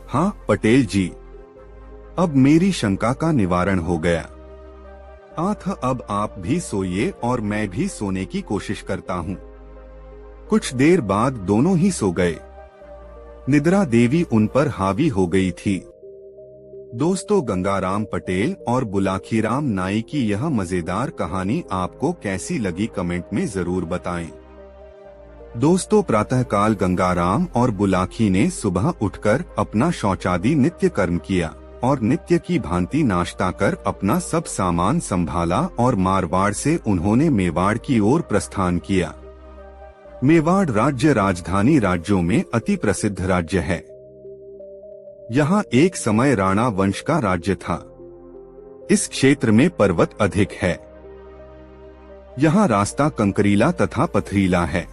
हाँ पटेल जी, अब मेरी शंका का निवारण हो गया। अब आप भी सोइए और मैं भी सोने की कोशिश करता हूँ। कुछ देर बाद दोनों ही सो गए। निद्रा देवी उन पर हावी हो गई थी। दोस्तों, गंगाराम पटेल और बुलाकीराम नाई की यह मजेदार कहानी आपको कैसी लगी कमेंट में जरूर बताएं। दोस्तों, प्रातःकाल गंगाराम और बुलाकी ने सुबह उठकर अपना शौचादि नित्य कर्म किया और नित्य की भांति नाश्ता कर अपना सब सामान संभाला और मारवाड़ से उन्होंने मेवाड़ की ओर प्रस्थान किया। मेवाड़ राज्य राजधानी राज्यों में अति प्रसिद्ध राज्य है। यहाँ एक समय राणा वंश का राज्य था। इस क्षेत्र में पर्वत अधिक है। यहाँ रास्ता कंकरीला तथा पथरीला है।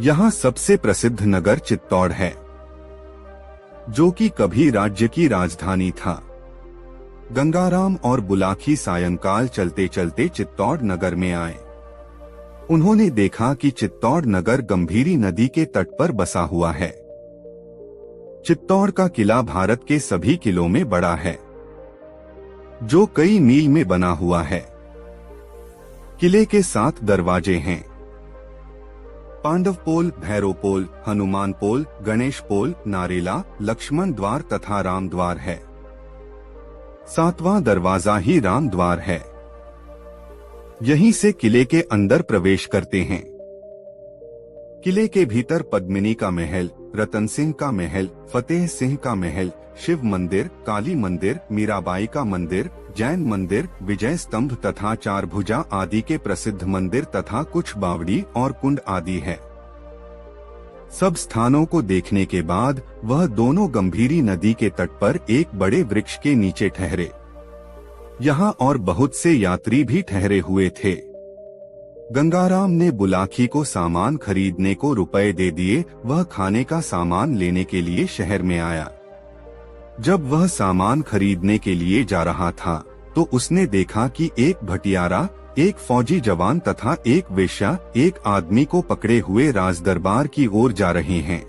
यहाँ सबसे प्रसिद्ध नगर चित्तौड़ है, जो कि कभी राज्य की राजधानी था। गंगाराम और बुलाकी सायंकाल चलते चलते चित्तौड़ नगर में आए। उन्होंने देखा कि चित्तौड़ नगर गंभीरी नदी के तट पर बसा हुआ है। चित्तौड़ का किला भारत के सभी किलों में बड़ा है, जो कई मील में बना हुआ है। किले के 7 दरवाजे हैं। पांडव पोल, भैरव पोल, हनुमान पोल, गणेश पोल, नारेला, लक्ष्मण द्वार तथा राम द्वार है। 7वां दरवाजा ही राम द्वार है। यहीं से किले के अंदर प्रवेश करते हैं। किले के भीतर पद्मिनी का महल, रतन सिंह का महल, फतेह सिंह का महल, शिव मंदिर, काली मंदिर, मीराबाई का मंदिर, जैन मंदिर, विजय स्तंभ तथा 4 भुजा आदि के प्रसिद्ध मंदिर तथा कुछ बावड़ी और कुंड आदि है। सब स्थानों को देखने के बाद वह दोनों गंभीरी नदी के तट पर एक बड़े वृक्ष के नीचे ठहरे। यहाँ और बहुत से यात्री भी ठहरे हुए थे। गंगाराम ने बुलाकी को सामान खरीदने को रुपए दे दिए। वह खाने का सामान लेने के लिए शहर में आया। जब वह सामान खरीदने के लिए जा रहा था तो उसने देखा कि एक भटियारा, एक फौजी जवान तथा एक वेश्या एक आदमी को पकड़े हुए राजदरबार की ओर जा रहे हैं।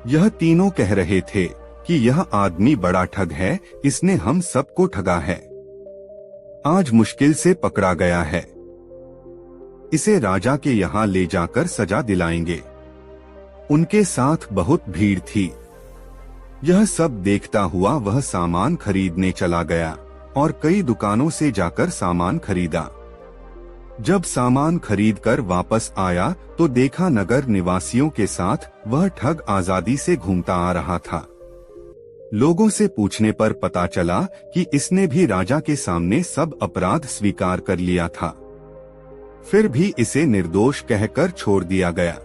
यह तीनों कह रहे थे कि यह आदमी बड़ा ठग है, इसने हम सबको ठगा है। आज मुश्किल से पकड़ा गया है। इसे राजा के यहाँ ले जाकर सजा दिलाएंगे। उनके साथ बहुत भीड़ थी। यह सब देखता हुआ वह सामान खरीदने चला गया और कई दुकानों से जाकर सामान खरीदा। जब सामान खरीदकर वापस आया तो देखा नगर निवासियों के साथ वह ठग आजादी से घूमता आ रहा था। लोगों से पूछने पर पता चला कि इसने भी राजा के सामने सब अपराध स्वीकार कर लिया था। फिर भी इसे निर्दोष कहकर छोड़ दिया गया।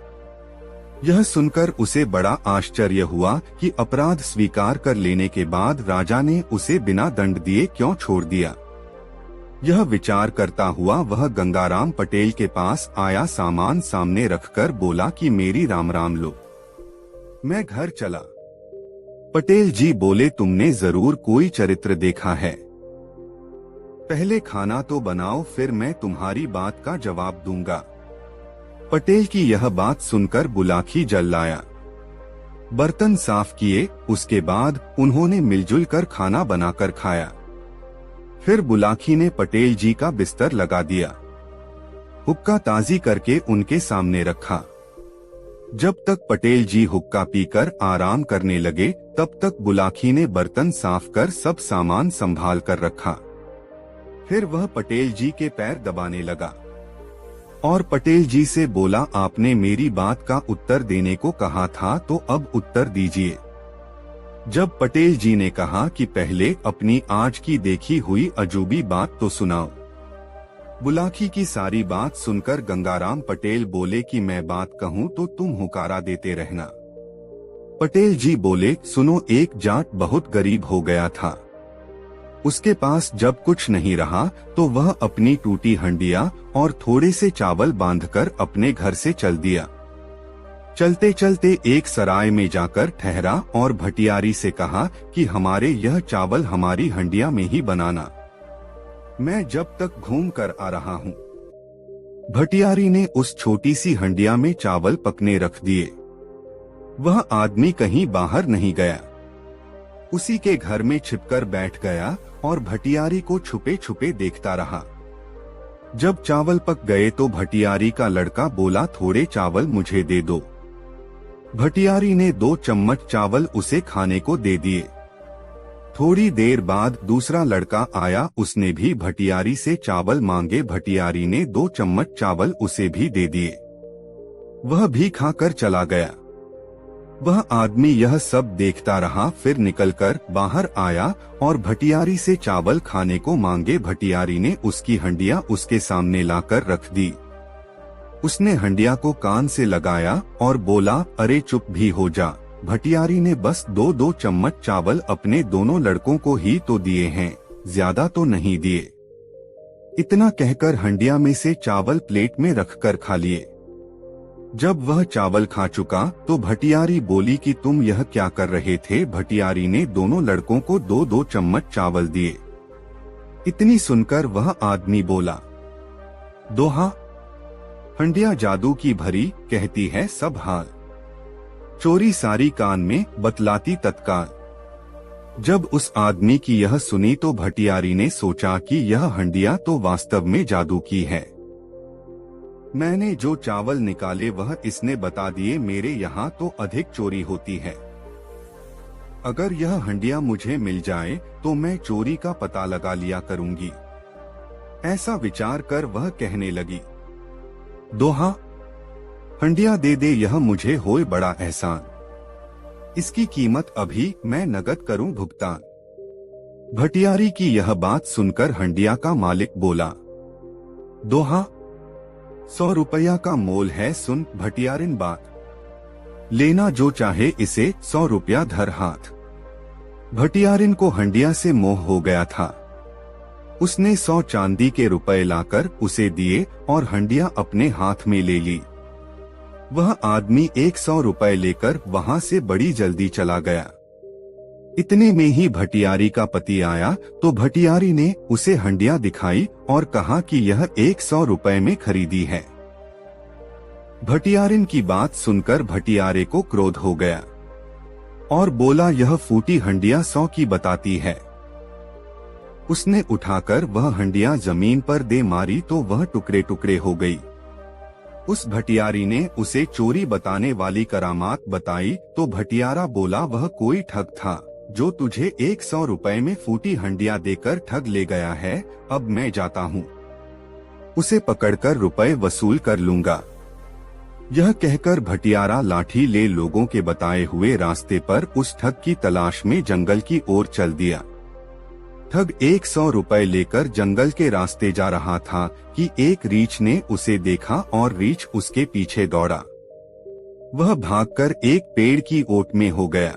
यह सुनकर उसे बड़ा आश्चर्य हुआ कि अपराध स्वीकार कर लेने के बाद राजा ने उसे बिना दंड दिए क्यों छोड़ दिया। यह विचार करता हुआ वह गंगाराम पटेल के पास आया, सामान सामने रखकर बोला कि मेरी राम राम लो, मैं घर चला। पटेल जी बोले, तुमने जरूर कोई चरित्र देखा है, पहले खाना तो बनाओ, फिर मैं तुम्हारी बात का जवाब दूंगा। पटेल की यह बात सुनकर बुलाकी जल लाया। बर्तन साफ किए, उसके बाद उन्होंने मिलजुल कर खाना बनाकर खाया। फिर बुलाकी ने पटेल जी का बिस्तर लगा दिया, हुक्का ताजी करके उनके सामने रखा। जब तक पटेल जी हुक्का पीकर आराम करने लगे, तब तक बुलाकी ने बर्तन साफ कर सब सामान संभाल कर रखा। फिर वह पटेल जी के पैर दबाने लगा और पटेल जी से बोला, आपने मेरी बात का उत्तर देने को कहा था, तो अब उत्तर दीजिए। जब पटेल जी ने कहा कि पहले अपनी आज की देखी हुई अजूबी बात तो सुनाओ। बुलाकी की सारी बात सुनकर गंगाराम पटेल बोले कि मैं बात कहूँ तो तुम हुकारा देते रहना। पटेल जी बोले, सुनो, एक जाट बहुत गरीब हो गया था। उसके पास जब कुछ नहीं रहा तो वह अपनी टूटी हंडिया और थोड़े से चावल बांधकर अपने घर से चल दिया। चलते चलते एक सराय में जाकर ठहरा और भटियारी से कहा कि हमारे यह चावल हमारी हंडिया में ही बनाना, मैं जब तक घूम कर आ रहा हूँ। भटियारी ने उस छोटी सी हंडिया में चावल पकने रख दिए। वह आदमी कहीं बाहर नहीं गया, उसी के घर में छिपकर बैठ गया और भटियारी को छुपे छुपे देखता रहा। जब चावल पक गए तो भटियारी का लड़का बोला, थोड़े चावल मुझे दे दो। भटियारी ने 2 चम्मच चावल उसे खाने को दे दिए। थोड़ी देर बाद दूसरा लड़का आया, उसने भी भटियारी से चावल मांगे। भटियारी ने 2 चम्मच चावल उसे भी दे दिए। वह भी खाकर चला गया। वह आदमी यह सब देखता रहा, फिर निकलकर बाहर आया और भटियारी से चावल खाने को मांगे। भटियारी ने उसकी हंडिया उसके सामने लाकर रख दी। उसने हंडिया को कान से लगाया और बोला, अरे चुप भी हो जा। भटियारी ने बस 2-2 चम्मच चावल अपने दोनों लड़कों को ही तो दिए हैं, ज्यादा तो नहीं दिए। इतना कहकर हंडिया में से चावल प्लेट में रखकर खा लिए। जब वह चावल खा चुका तो भटियारी बोली कि तुम यह क्या कर रहे थे। भटियारी ने दोनों लड़कों को 2-2 चम्मच चावल दिए। इतनी सुनकर वह आदमी बोला, दोहा, हंडिया जादू की भरी, कहती है सब हाल। चोरी सारी कान में, बतलाती तत्काल। जब उस आदमी की यह सुनी तो भटियारी ने सोचा कि यह हंडिया तो वास्तव में जादू की है। मैंने जो चावल निकाले वह इसने बता दिए, मेरे यहाँ तो अधिक चोरी होती है। अगर यह हंडिया मुझे मिल जाए तो मैं चोरी का पता लगा लिया करूंगी। ऐसा विचार कर वह कहने लगी, दोहा, हंडिया दे दे, यह मुझे होए बड़ा एहसान। इसकी कीमत अभी मैं नकद करूं भुगतान। भटियारी की यह बात सुनकर हंडिया का मालिक बोला, दोहा, 100 रुपया का मोल है, सुन भटियारिन बात। लेना जो चाहे इसे, 100 रुपया धर हाथ। भटियारिन को हंडिया से मोह हो गया था। उसने 100 चांदी के रुपए लाकर उसे दिए और हंडिया अपने हाथ में ले ली। वह आदमी 100 रुपए लेकर वहां से बड़ी जल्दी चला गया। इतने में ही भटियारी का पति आया तो भटियारी ने उसे हंडिया दिखाई और कहा कि यह 100 रुपए में खरीदी है। भटियारिन की बात सुनकर भटियारे को क्रोध हो गया और बोला, यह फूटी हंडिया 100 की बताती है। उसने उठाकर वह हंडिया जमीन पर दे मारी तो वह टुकड़े टुकड़े हो गई। उस भटियारी ने उसे चोरी बताने वाली करामात बताई तो भटियारा बोला, वह कोई ठग था जो तुझे 100 रुपए में फूटी हंडिया देकर ठग ले गया है। अब मैं जाता हूँ, उसे पकड़कर रुपए वसूल कर लूंगा। यह कहकर भटियारा लाठी ले लोगों के बताए हुए रास्ते पर उस ठग की तलाश में जंगल की ओर चल दिया। ठग 100 रुपए लेकर जंगल के रास्ते जा रहा था कि एक रीछ ने उसे देखा और रीछ उसके पीछे दौड़ा। वह भागकर एक पेड़ की ओट में हो गया।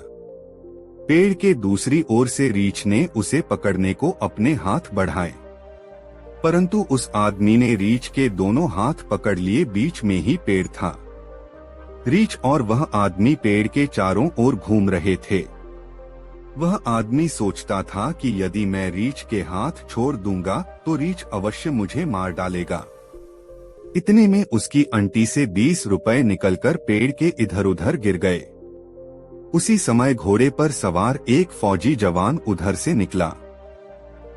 पेड़ के दूसरी ओर से रीछ ने उसे पकड़ने को अपने हाथ बढ़ाए, परंतु उस आदमी ने रीछ के दोनों हाथ पकड़ लिए। बीच में ही पेड़ था। रीछ और वह आदमी पेड़ के चारों ओर घूम रहे थे। वह आदमी सोचता था कि यदि मैं रीछ के हाथ छोड़ दूंगा तो रीछ अवश्य मुझे मार डालेगा। इतने में उसकी अंटी से 20 रुपए निकलकर पेड़ के इधर उधर गिर गए। उसी समय घोड़े पर सवार एक फौजी जवान उधर से निकला।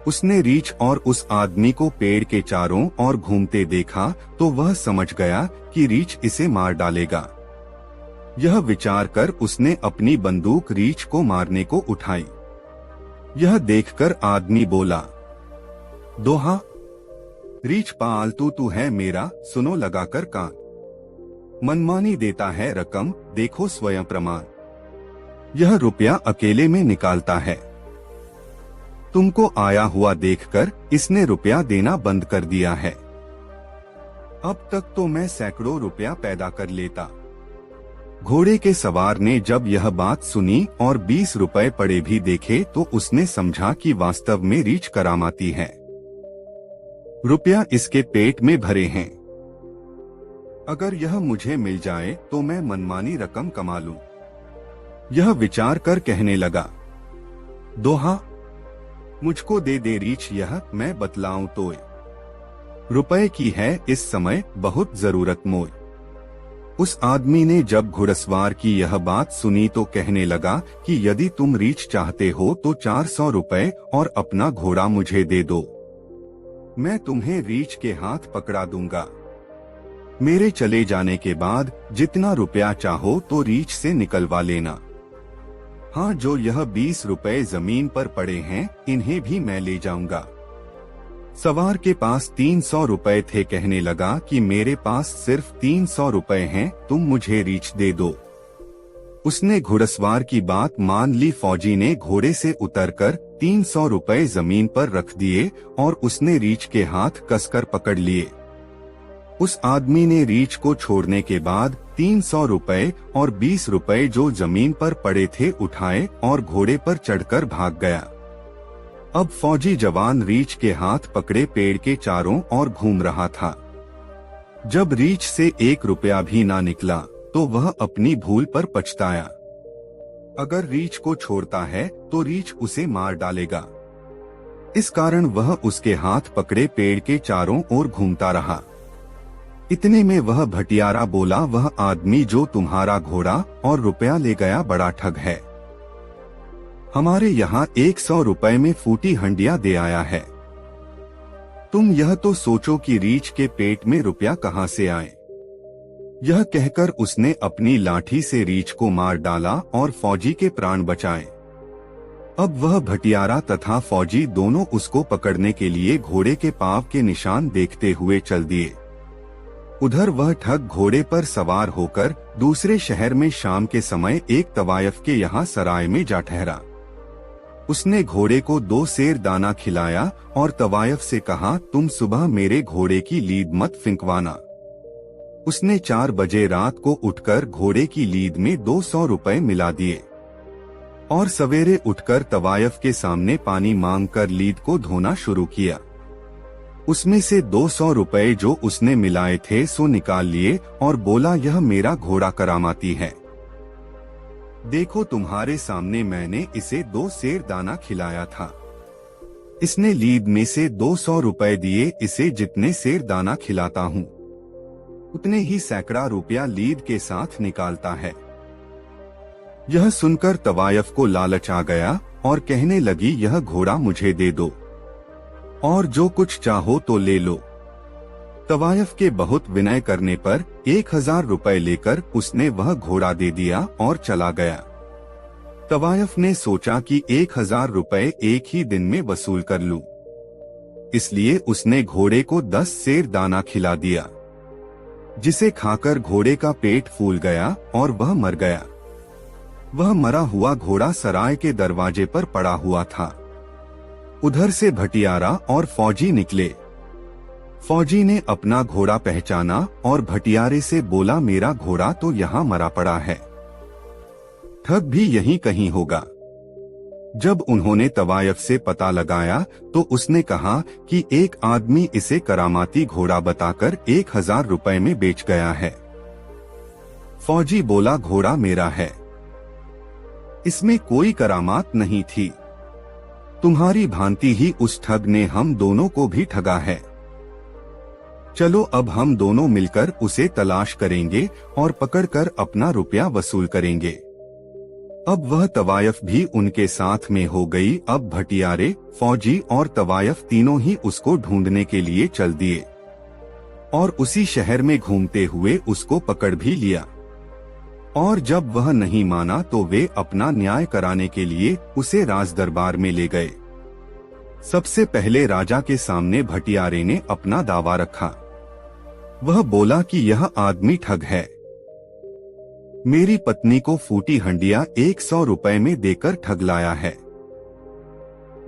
उसने रीछ और उस आदमी को पेड़ के चारों ओर घूमते देखा तो वह समझ गया कि रीछ इसे मार डालेगा। यह विचार कर उसने अपनी बंदूक रीछ को मारने को उठाई। यह देखकर आदमी बोला, दोहा, रीछ पालतू तू है मेरा, सुनो लगाकर कान। मनमानी देता है रकम, देखो स्वयं प्रमाण। यह रुपया अकेले में निकालता है। तुमको आया हुआ देखकर इसने रुपया देना बंद कर दिया है। अब तक तो मैं सैकड़ों रुपया पैदा कर लेता। घोड़े के सवार ने जब यह बात सुनी और 20 रुपए पड़े भी देखे तो उसने समझा कि वास्तव में रीछ करामाती है। रुपया इसके पेट में भरे हैं। अगर यह मुझे मिल जाए तो मैं मनमानी रकम कमा लूं। यह विचार कर कहने लगा, दोहा, मुझको दे दे रीछ यह, मैं बतलाऊं तोय। रुपए की है इस समय बहुत जरूरत मोय। उस आदमी ने जब घुड़सवार की यह बात सुनी तो कहने लगा कि यदि तुम रीछ चाहते हो तो 400 रुपए और अपना घोड़ा मुझे दे दो। मैं तुम्हें रीछ के हाथ पकड़ा दूंगा। मेरे चले जाने के बाद जितना रुपया चाहो तो रीछ से निकलवा लेना। हाँ, जो यह 20 रुपए जमीन पर पड़े हैं इन्हें भी मैं ले जाऊंगा। सवार के पास 300 रुपए थे। कहने लगा कि मेरे पास सिर्फ 300 रुपए हैं, तुम मुझे रीछ दे दो। उसने घुड़सवार की बात मान ली। फौजी ने घोड़े से उतरकर 300 रुपए जमीन पर रख दिए और उसने रीछ के हाथ कसकर पकड़ लिए। उस आदमी ने रीछ को छोड़ने के बाद 300 रुपए और 20 रुपए जो जमीन पर पड़े थे उठाए और घोड़े पर चढ़कर भाग गया। अब फौजी जवान रीछ के हाथ पकड़े पेड़ के चारों ओर घूम रहा था। जब रीछ से 1 रुपया भी ना निकला तो वह अपनी भूल पर पछताया। अगर रीछ को छोड़ता है तो रीछ उसे मार डालेगा। इस कारण वह उसके हाथ पकड़े पेड़ के चारों ओर घूमता रहा। इतने में वह भटियारा बोला, वह आदमी जो तुम्हारा घोड़ा और रुपया ले गया बड़ा ठग है। हमारे यहाँ 100 रुपए में फूटी हंडिया दे आया है। तुम यह तो सोचो कि रीछ के पेट में रुपया कहाँ से आए। यह कहकर उसने अपनी लाठी से रीछ को मार डाला और फौजी के प्राण बचाए। अब वह भटियारा तथा फौजी दोनों उसको पकड़ने के लिए घोड़े के पांव के निशान देखते हुए चल दिए। उधर वह ठग घोड़े पर सवार होकर दूसरे शहर में शाम के समय एक तवायफ के यहाँ सराय में जा ठहरा। उसने घोड़े को 2 सेर दाना खिलाया और तवायफ से कहा, तुम सुबह मेरे घोड़े की लीद मत फिंकवाना। उसने 4 बजे रात को उठकर घोड़े की लीद में 200 रुपए मिला दिए और सवेरे उठकर तवायफ के सामने पानी मांगकर लीद को धोना शुरू किया। उसमें से 200 रुपए जो उसने मिलाए थे सो निकाल लिए और बोला, यह मेरा घोड़ा करामाती है। देखो तुम्हारे सामने मैंने इसे 2 सेर दाना खिलाया था। इसने लीद में से 200 रुपए दिए। इसे जितने सेर दाना खिलाता हूँ उतने ही सैकड़ा रुपया लीद के साथ निकालता है। यह सुनकर तवायफ को लालच आ गया और कहने लगी, यह घोड़ा मुझे दे दो और जो कुछ चाहो तो ले लो। तवायफ के बहुत विनय करने पर 1000 रुपए लेकर उसने वह घोड़ा दे दिया और चला गया। तवायफ ने सोचा कि 1000 रुपए एक ही दिन में वसूल कर लूं। इसलिए उसने घोड़े को 10 सेर दाना खिला दिया, जिसे खाकर घोड़े का पेट फूल गया और वह मर गया। वह मरा हुआ घोड़ा सराय के दरवाजे पर पड़ा हुआ था। उधर से भटियारा और फौजी निकले। फौजी ने अपना घोड़ा पहचाना और भटियारे से बोला, मेरा घोड़ा तो यहाँ मरा पड़ा है, ठग भी यहीं कहीं होगा। जब उन्होंने तवायफ से पता लगाया तो उसने कहा कि एक आदमी इसे करामाती घोड़ा बताकर 1000 रुपए में बेच गया है। फौजी बोला, घोड़ा मेरा है, इसमें कोई करामात नहीं थी। तुम्हारी भांति ही उस ठग ने हम दोनों को भी ठगा है। चलो अब हम दोनों मिलकर उसे तलाश करेंगे और पकड़कर अपना रुपया वसूल करेंगे। अब वह तवायफ भी उनके साथ में हो गई। अब भटियारे, फौजी और तवायफ तीनों ही उसको ढूंढने के लिए चल दिए और उसी शहर में घूमते हुए उसको पकड़ भी लिया। और जब वह नहीं माना तो वे अपना न्याय कराने के लिए उसे राज दरबार में ले गए। सबसे पहले राजा के सामने भटियारे ने अपना दावा रखा। वह बोला कि यह आदमी ठग है। मेरी पत्नी को फूटी हंडिया 100 रुपए में देकर ठग लाया है,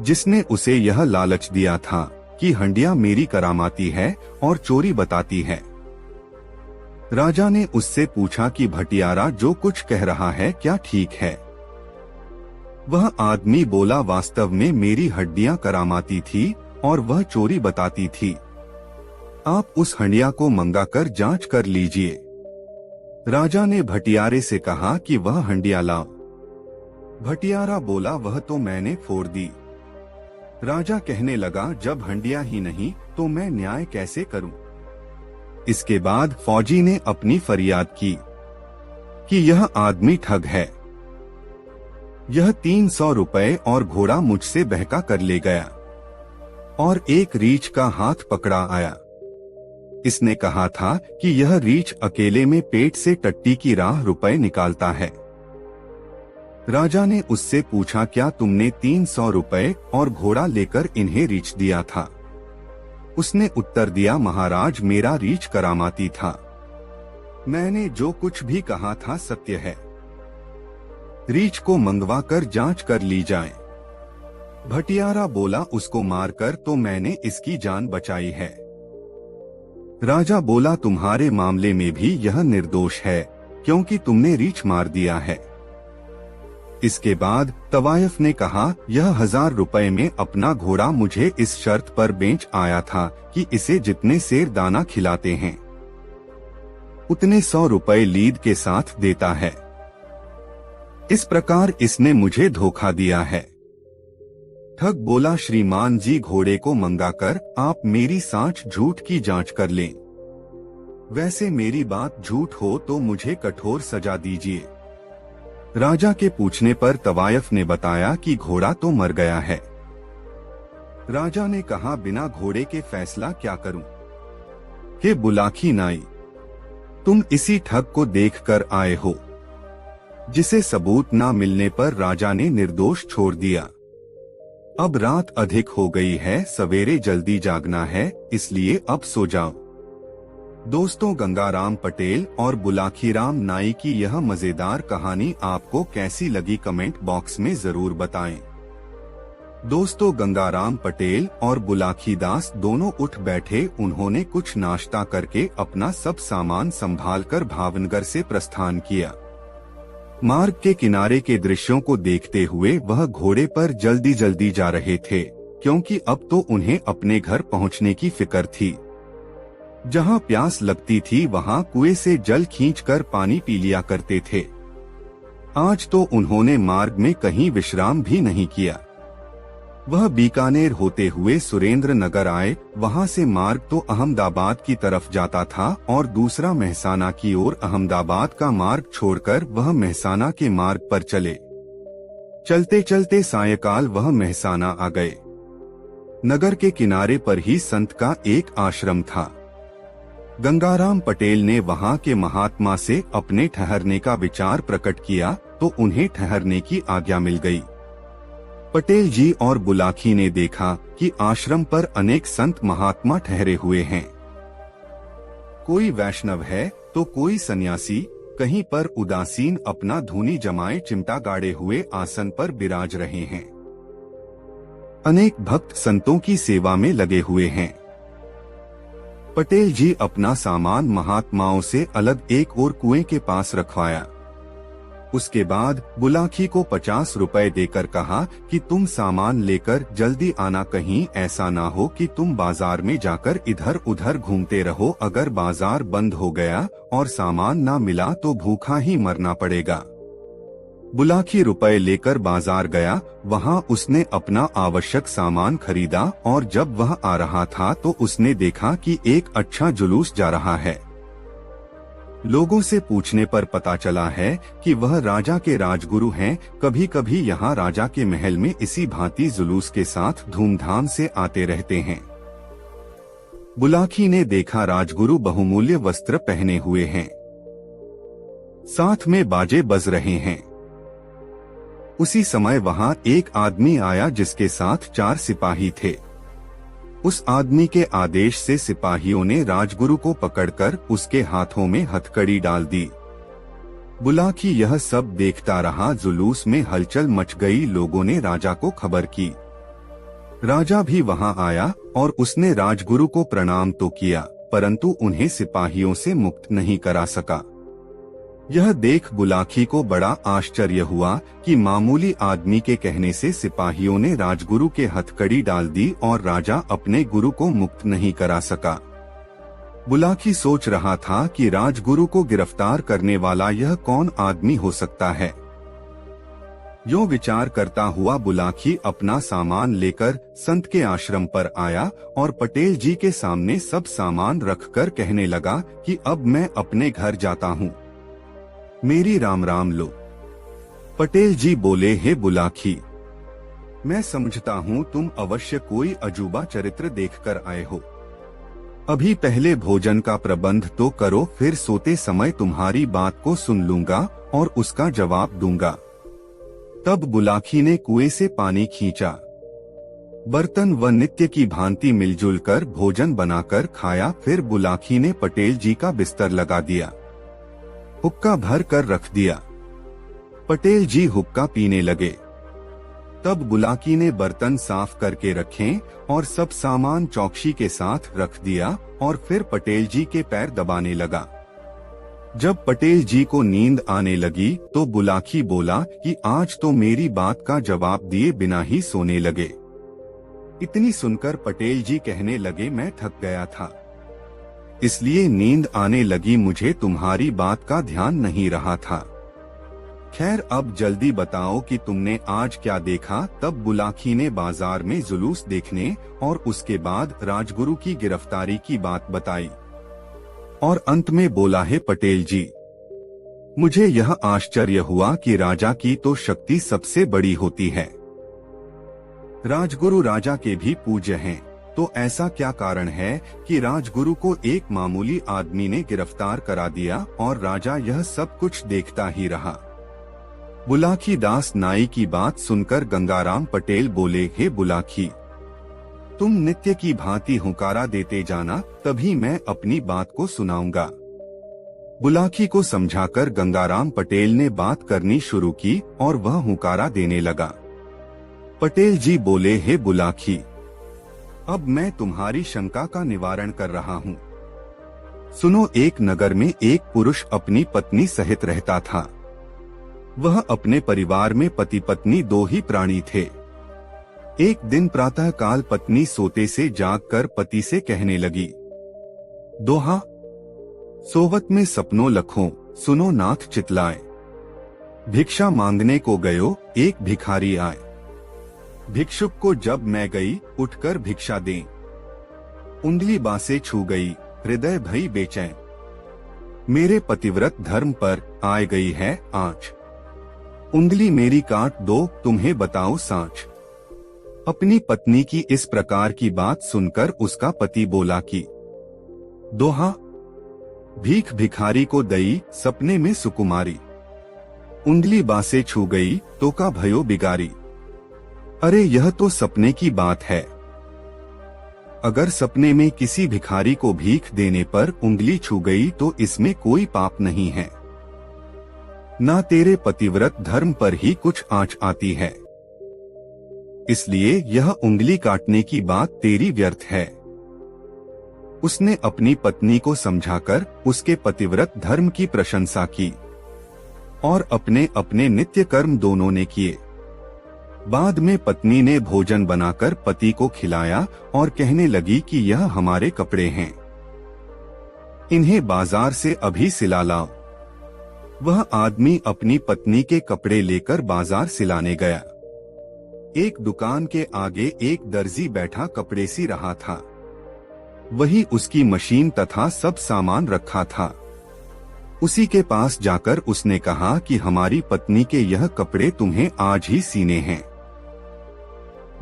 जिसने उसे यह लालच दिया था कि हंडिया मेरी करामाती है और चोरी बताती है। राजा ने उससे पूछा कि भटियारा जो कुछ कह रहा है क्या ठीक है? वह आदमी बोला, वास्तव में मेरी हड्डियां करामाती थी और वह चोरी बताती थी। आप उस हंडिया को मंगाकर जांच कर लीजिए। राजा ने भटियारे से कहा कि वह हंडिया लाओ। भटियारा बोला, वह तो मैंने फोड़ दी। राजा कहने लगा, जब हंडिया ही नहीं तो मैं न्याय कैसे करूं? इसके बाद फौजी ने अपनी फरियाद की कि यह आदमी ठग है। यह 300 रुपए और घोड़ा मुझसे बहका कर ले गया और एक रीछ का हाथ पकड़ा आया। इसने कहा था कि यह रीछ अकेले में पेट से टट्टी की राह रुपए निकालता है। राजा ने उससे पूछा, क्या तुमने 300 रुपए और घोड़ा लेकर इन्हें रीछ दिया था? उसने उत्तर दिया, महाराज मेरा रीछ करामाती था, मैंने जो कुछ भी कहा था सत्य है। रीछ को मंगवा कर जांच कर ली जाए। भटियारा बोला, उसको मारकर तो मैंने इसकी जान बचाई है। राजा बोला, तुम्हारे मामले में भी यह निर्दोष है क्योंकि तुमने रीछ मार दिया है। इसके बाद तवायफ ने कहा, यह 1000 रुपए में अपना घोड़ा मुझे इस शर्त पर बेच आया था कि इसे जितने सेर दाना खिलाते हैं उतने 100 रुपए लीद के साथ देता है। इस प्रकार इसने मुझे धोखा दिया है। ठग बोला, श्रीमान जी घोड़े को मंगाकर आप मेरी साँच झूठ की जांच कर लें। वैसे मेरी बात झूठ हो तो मुझे कठोर सजा दीजिए। राजा के पूछने पर तवायफ ने बताया कि घोड़ा तो मर गया है। राजा ने कहा, बिना घोड़े के फैसला क्या करूं? हे बुलाखी नाई, तुम इसी ठग को देखकर आए हो, जिसे सबूत न मिलने पर राजा ने निर्दोष छोड़ दिया। अब रात अधिक हो गई है, सवेरे जल्दी जागना है, इसलिए अब सो जाओ। दोस्तों, गंगाराम पटेल और बुलाखीराम नाई की यह मजेदार कहानी आपको कैसी लगी कमेंट बॉक्स में जरूर बताएं। दोस्तों, गंगाराम पटेल और बुलाखी दास दोनों उठ बैठे। उन्होंने कुछ नाश्ता करके अपना सब सामान संभालकर भावनगर से प्रस्थान किया। मार्ग के किनारे के दृश्यों को देखते हुए वह घोड़े पर जल्दी जल्दी जा रहे थे, क्योंकि अब तो उन्हें अपने घर पहुंचने की फिक्र थी। जहां प्यास लगती थी वहां कुएं से जल खींचकर पानी पी लिया करते थे। आज तो उन्होंने मार्ग में कहीं विश्राम भी नहीं किया। वह बीकानेर होते हुए सुरेंद्र नगर आए। वहां से मार्ग तो अहमदाबाद की तरफ जाता था और दूसरा मेहसाना की ओर। अहमदाबाद का मार्ग छोड़कर वह मेहसाना के मार्ग पर चले। चलते चलते सायंकाल वह मेहसाना आ गए। नगर के किनारे पर ही संत का एक आश्रम था। गंगाराम पटेल ने वहां के महात्मा से अपने ठहरने का विचार प्रकट किया तो उन्हें ठहरने की आज्ञा मिल गई। पटेल जी और बुलाखी ने देखा कि आश्रम पर अनेक संत महात्मा ठहरे हुए हैं। कोई वैष्णव है तो कोई सन्यासी, कहीं पर उदासीन अपना धूनी जमाए चिमटा गाड़े हुए आसन पर विराज रहे हैं। अनेक भक्त संतों की सेवा में लगे हुए हैं। पटेल जी अपना सामान महात्माओं से अलग एक और कुएं के पास रखवाया। उसके बाद बुलाकी को 50 रुपए देकर कहा कि तुम सामान लेकर जल्दी आना, कहीं ऐसा ना हो कि तुम बाजार में जाकर इधर उधर घूमते रहो। अगर बाजार बंद हो गया और सामान ना मिला तो भूखा ही मरना पड़ेगा। बुलाकी रुपए लेकर बाजार गया। वहाँ उसने अपना आवश्यक सामान खरीदा और जब वह आ रहा था तो उसने देखा कि एक अच्छा जुलूस जा रहा है। लोगों से पूछने पर पता चला है कि वह राजा के राजगुरु हैं। कभी कभी यहाँ राजा के महल में इसी भांति जुलूस के साथ धूमधाम से आते रहते हैं। बुलाकी ने देखा राजगुरु बहुमूल्य वस्त्र पहने हुए हैं, साथ में बाजे बज रहे हैं। उसी समय वहाँ एक आदमी आया जिसके साथ 4 सिपाही थे। उस आदमी के आदेश से सिपाहियों ने राजगुरु को पकड़कर उसके हाथों में हथकड़ी डाल दी। बुलाकी यह सब देखता रहा। जुलूस में हलचल मच गई। लोगों ने राजा को खबर की। राजा भी वहां आया और उसने राजगुरु को प्रणाम तो किया, परंतु उन्हें सिपाहियों से मुक्त नहीं करा सका। यह देख बुलाकी को बड़ा आश्चर्य हुआ कि मामूली आदमी के कहने से सिपाहियों ने राजगुरु के हथकड़ी डाल दी और राजा अपने गुरु को मुक्त नहीं करा सका। बुलाकी सोच रहा था कि राजगुरु को गिरफ्तार करने वाला यह कौन आदमी हो सकता है। यूं विचार करता हुआ बुलाकी अपना सामान लेकर संत के आश्रम पर आया और पटेल जी के सामने सब सामान रखकर कहने लगा कि अब मैं अपने घर जाता हूँ, मेरी राम राम लो। पटेल जी बोले, हे बुलाकी, मैं समझता हूँ तुम अवश्य कोई अजूबा चरित्र देखकर आए हो। अभी पहले भोजन का प्रबंध तो करो, फिर सोते समय तुम्हारी बात को सुन लूंगा और उसका जवाब दूंगा। तब बुलाकी ने कुएं से पानी खींचा, बर्तन व नित्य की भांति मिलजुल कर भोजन बनाकर खाया। फिर बुलाकी ने पटेल जी का बिस्तर लगा दिया, हुक्का भर कर रख दिया। पटेल जी हुक्का पीने लगे। तब बुलाकी ने बर्तन साफ करके रखे और सब सामान चौकसी के साथ रख दिया और फिर पटेल जी के पैर दबाने लगा। जब पटेल जी को नींद आने लगी तो बुलाकी बोला कि आज तो मेरी बात का जवाब दिए बिना ही सोने लगे। इतनी सुनकर पटेल जी कहने लगे, मैं थक गया था, इसलिए नींद आने लगी, मुझे तुम्हारी बात का ध्यान नहीं रहा था। खैर अब जल्दी बताओ कि तुमने आज क्या देखा। तब बुलाकी ने बाजार में जुलूस देखने और उसके बाद राजगुरु की गिरफ्तारी की बात बताई और अंत में बोला, है पटेल जी, मुझे यह आश्चर्य हुआ कि राजा की तो शक्ति सबसे बड़ी होती है। राजगुरु राजा के भी पूज्य हैं, तो ऐसा क्या कारण है कि राजगुरु को एक मामूली आदमी ने गिरफ्तार करा दिया और राजा यह सब कुछ देखता ही रहा। बुलाकी दास नाई की बात सुनकर गंगाराम पटेल बोले, हे बुलाकी, तुम नित्य की भांति हुंकारा देते जाना, तभी मैं अपनी बात को सुनाऊंगा। बुलाकी को समझाकर गंगाराम पटेल ने बात करनी शुरू की और वह हुंकारा देने लगा। पटेल जी बोले, हे बुलाकी, अब मैं तुम्हारी शंका का निवारण कर रहा हूँ। सुनो, एक नगर में एक पुरुष अपनी पत्नी सहित रहता था। वह अपने परिवार में पति पत्नी 2 ही प्राणी थे। एक दिन प्रातः काल पत्नी सोते से जागकर पति से कहने लगी, दोहा, सोवत में सपनों लखों, सुनो नाथ चितलाए। भिक्षा मांगने को गयो, एक भिखारी आए। भिक्षुक को जब मैं गई, उठकर भिक्षा दें। उंगली बासे छू गई, हृदय भई बेचैन। मेरे पतिव्रत धर्म पर आए गई है आँच। उंगली मेरी काट दो, तुम्हें बताओ साँच। अपनी पत्नी की इस प्रकार की बात सुनकर उसका पति बोला कि दोहा, भीख भिखारी को दई, सपने में सुकुमारी। उंगली बासे छू गई, तो का भयो बिगारी। अरे यह तो सपने की बात है। अगर सपने में किसी भिखारी को भीख देने पर उंगली छू गई तो इसमें कोई पाप नहीं है, ना तेरे पतिव्रत धर्म पर ही कुछ आँच आती है। इसलिए यह उंगली काटने की बात तेरी व्यर्थ है। उसने अपनी पत्नी को समझाकर उसके पतिव्रत धर्म की प्रशंसा की और अपने अपने नित्य कर्म दोनों ने किए। बाद में पत्नी ने भोजन बनाकर पति को खिलाया और कहने लगी कि यह हमारे कपड़े हैं, इन्हें बाजार से अभी सिला लाओ। वह आदमी अपनी पत्नी के कपड़े लेकर बाजार सिलाने गया। एक दुकान के आगे एक दर्जी बैठा कपड़े सी रहा था। वही उसकी मशीन तथा सब सामान रखा था। उसी के पास जाकर उसने कहा कि हमारी पत्नी के यह कपड़े तुम्हें आज ही सीने हैं।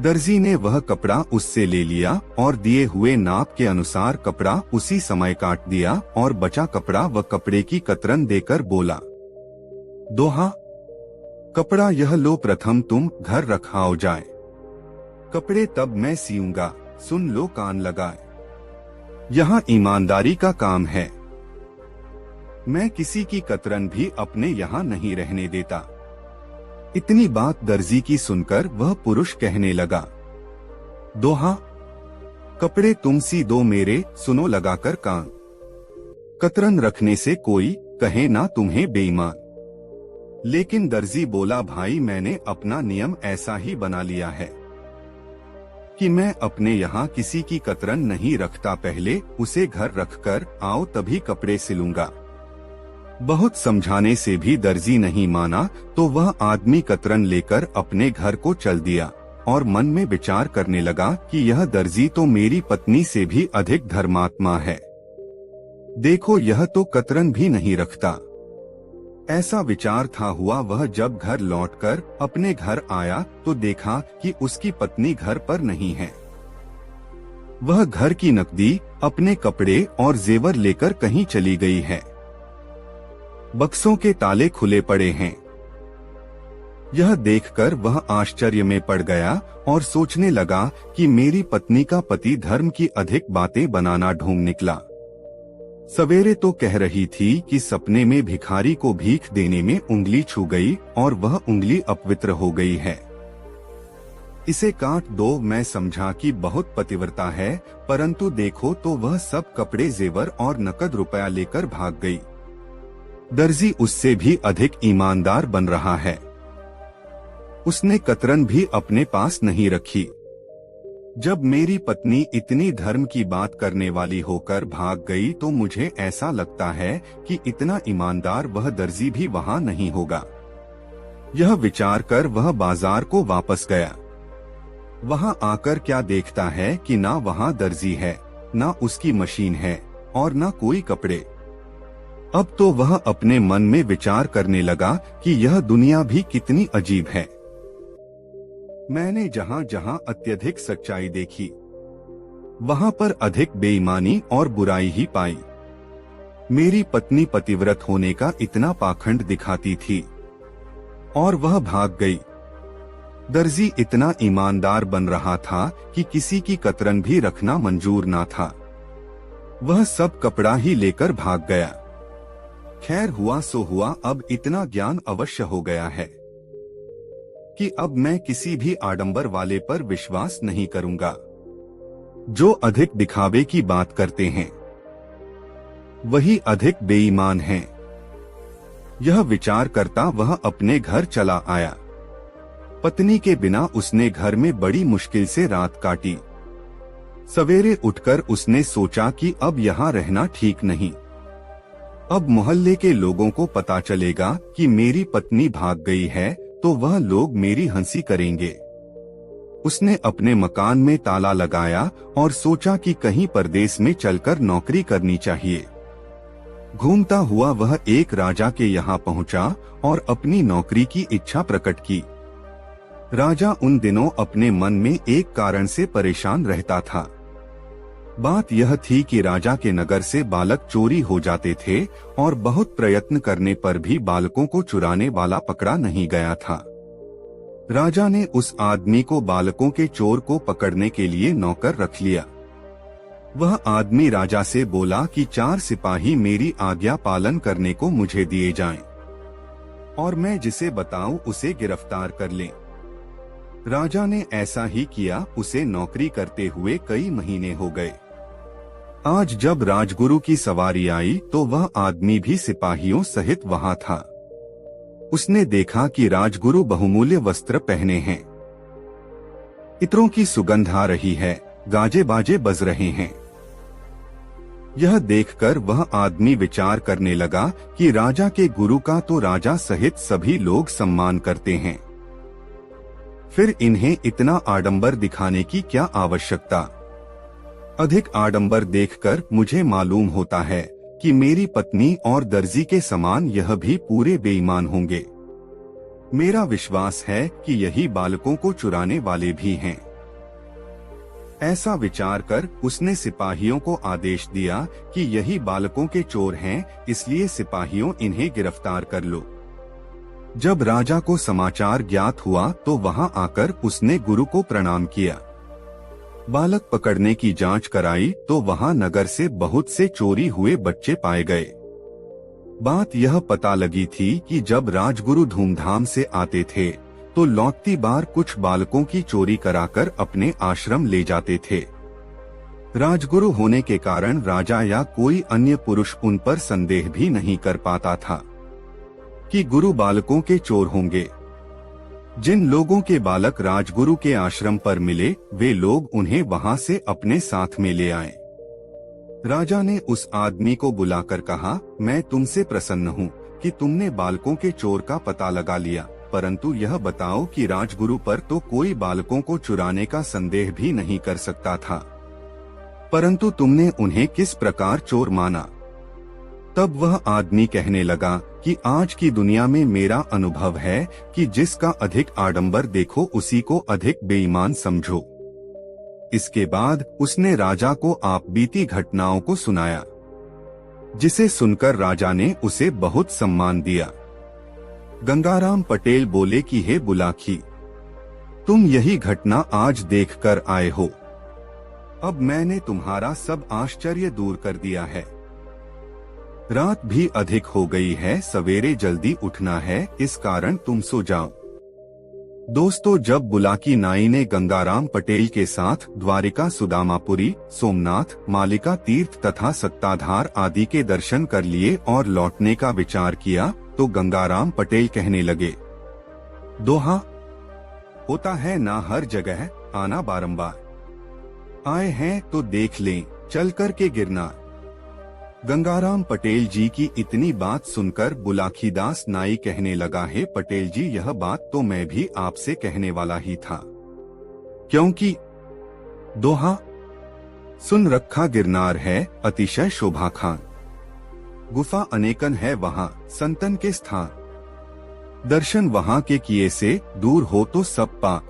दर्जी ने वह कपड़ा उससे ले लिया और दिए हुए नाप के अनुसार कपड़ा उसी समय काट दिया और बचा कपड़ा व कपड़े की कतरन देकर बोला, दोहा कपड़ा यह लो, प्रथम तुम घर रखाओ जाए, कपड़े तब मैं सीऊंगा, सुन लो कान लगाए। यहाँ ईमानदारी का काम है। मैं किसी की कतरन भी अपने यहाँ नहीं रहने देता। इतनी बात दर्जी की सुनकर वह पुरुष कहने लगा, दोहा कपड़े तुम सी दो मेरे, सुनो लगाकर कान, कतरन रखने से कोई कहे ना तुम्हें बेईमान। लेकिन दर्जी बोला, भाई मैंने अपना नियम ऐसा ही बना लिया है कि मैं अपने यहाँ किसी की कतरन नहीं रखता, पहले उसे घर रखकर आओ तभी कपड़े सिलूंगा। बहुत समझाने से भी दर्जी नहीं माना तो वह आदमी कतरन लेकर अपने घर को चल दिया और मन में विचार करने लगा कि यह दर्जी तो मेरी पत्नी से भी अधिक धर्मात्मा है। देखो यह तो कतरन भी नहीं रखता। ऐसा विचार था हुआ वह जब घर लौटकर अपने घर आया तो देखा कि उसकी पत्नी घर पर नहीं है। वह घर की नकदी, अपने कपड़े और जेवर लेकर कहीं चली गई है। बक्सों के ताले खुले पड़े हैं। यह देखकर वह आश्चर्य में पड़ गया और सोचने लगा कि मेरी पत्नी का पति धर्म की अधिक बातें बनाना ढूंढ निकला। सवेरे तो कह रही थी कि सपने में भिखारी को भीख देने में उंगली छू गई और वह उंगली अपवित्र हो गई है। इसे काट दो। मैं समझा कि बहुत पतिव्रता है, परंतु देखो तो वह सब कपड़े, जेवर और नकद रुपया लेकर भाग गई। दर्जी उससे भी अधिक ईमानदार बन रहा है। उसने कतरन भी अपने पास नहीं रखी। जब मेरी पत्नी इतनी धर्म की बात करने वाली होकर भाग गई तो मुझे ऐसा लगता है कि इतना ईमानदार वह दर्जी भी वहां नहीं होगा। यह विचार कर वह बाजार को वापस गया। वहां आकर क्या देखता है कि ना वहां दर्जी है, ना उसकी मशीन है और ना कोई कपड़े। अब तो वह अपने मन में विचार करने लगा कि यह दुनिया भी कितनी अजीब है। मैंने जहां जहां अत्यधिक सच्चाई देखी, वहां पर अधिक बेईमानी और बुराई ही पाई। मेरी पत्नी पतिव्रत होने का इतना पाखंड दिखाती थी और वह भाग गई। दर्जी इतना ईमानदार बन रहा था कि किसी की कतरन भी रखना मंजूर ना था। वह सब कपड़ा ही लेकर भाग गया। खैर हुआ सो हुआ। अब इतना ज्ञान अवश्य हो गया है कि अब मैं किसी भी आडंबर वाले पर विश्वास नहीं करूंगा। जो अधिक दिखावे की बात करते हैं वही अधिक बेईमान हैं। यह विचार करता वह अपने घर चला आया। पत्नी के बिना उसने घर में बड़ी मुश्किल से रात काटी। सवेरे उठकर उसने सोचा कि अब यहाँ रहना ठीक नहीं। अब मोहल्ले के लोगों को पता चलेगा कि मेरी पत्नी भाग गई है तो वह लोग मेरी हंसी करेंगे। उसने अपने मकान में ताला लगाया और सोचा कि कहीं परदेश में चलकर नौकरी करनी चाहिए। घूमता हुआ वह एक राजा के यहाँ पहुँचा और अपनी नौकरी की इच्छा प्रकट की। राजा उन दिनों अपने मन में एक कारण से परेशान रहता था। बात यह थी कि राजा के नगर से बालक चोरी हो जाते थे और बहुत प्रयत्न करने पर भी बालकों को चुराने वाला पकड़ा नहीं गया था। राजा ने उस आदमी को बालकों के चोर को पकड़ने के लिए नौकर रख लिया। वह आदमी राजा से बोला कि 4 सिपाही मेरी आज्ञा पालन करने को मुझे दिए जाएं और मैं जिसे बताऊं उसे गिरफ्तार कर लें। राजा ने ऐसा ही किया। उसे नौकरी करते हुए कई महीने हो गए। आज जब राजगुरु की सवारी आई तो वह आदमी भी सिपाहियों सहित वहां था। उसने देखा कि राजगुरु बहुमूल्य वस्त्र पहने हैं, इत्रों की सुगंध आ रही है, गाजे बाजे बज रहे हैं। यह देखकर वह आदमी विचार करने लगा कि राजा के गुरु का तो राजा सहित सभी लोग सम्मान करते हैं, फिर इन्हें इतना आडंबर दिखाने की क्या आवश्यकता। अधिक आडंबर देखकर मुझे मालूम होता है कि मेरी पत्नी और दर्जी के समान यह भी पूरे बेईमान होंगे। मेरा विश्वास है कि यही बालकों को चुराने वाले भी हैं। ऐसा विचार कर उसने सिपाहियों को आदेश दिया कि यही बालकों के चोर हैं, इसलिए सिपाहियों इन्हें गिरफ्तार कर लो। जब राजा को समाचार ज्ञात हुआ तो वहां आकर उसने गुरु को प्रणाम किया। बालक पकड़ने की जांच कराई तो वहां नगर से बहुत से चोरी हुए बच्चे पाए गए। बात यह पता लगी थी कि जब राजगुरु धूमधाम से आते थे तो लौटती बार कुछ बालकों की चोरी कराकर अपने आश्रम ले जाते थे। राजगुरु होने के कारण राजा या कोई अन्य पुरुष उन पर संदेह भी नहीं कर पाता था कि गुरु बालकों के चोर होंगे। जिन लोगों के बालक राजगुरु के आश्रम पर मिले वे लोग उन्हें वहां से अपने साथ में ले आए। राजा ने उस आदमी को बुलाकर कहा, मैं तुमसे प्रसन्न हूँ कि तुमने बालकों के चोर का पता लगा लिया, परंतु यह बताओ कि राजगुरु पर तो कोई बालकों को चुराने का संदेह भी नहीं कर सकता था, परंतु तुमने उन्हें किस प्रकार चोर माना। तब वह आदमी कहने लगा कि आज की दुनिया में मेरा अनुभव है कि जिसका अधिक आडंबर देखो उसी को अधिक बेईमान समझो। इसके बाद उसने राजा को आप बीती घटनाओं को सुनाया, जिसे सुनकर राजा ने उसे बहुत सम्मान दिया। गंगाराम पटेल बोले कि हे बुलाकी, तुम यही घटना आज देखकर आए हो। अब मैंने तुम्हारा सब आश्चर्य दूर कर दिया है। रात भी अधिक हो गई है, सवेरे जल्दी उठना है, इस कारण तुम सो जाओ। दोस्तों, जब बुलाकी नाई ने गंगाराम पटेल के साथ द्वारिका, सुदामापुरी, सोमनाथ, मालिका तीर्थ तथा सत्ताधार आदि के दर्शन कर लिए और लौटने का विचार किया तो गंगाराम पटेल कहने लगे, दोहा होता है ना हर जगह आना बारंबार, आए हैं तो देख लें चल कर के गिरना। गंगाराम पटेल जी की इतनी बात सुनकर बुलाखीदास नाई कहने लगा, है पटेल जी, यह बात तो मैं भी आपसे कहने वाला ही था, क्योंकि दोहा सुन रखा गिरनार है अतिशय शोभा खान, गुफा अनेकन है वहाँ संतन के स्थान, दर्शन वहाँ के किए से दूर हो तो सब पा,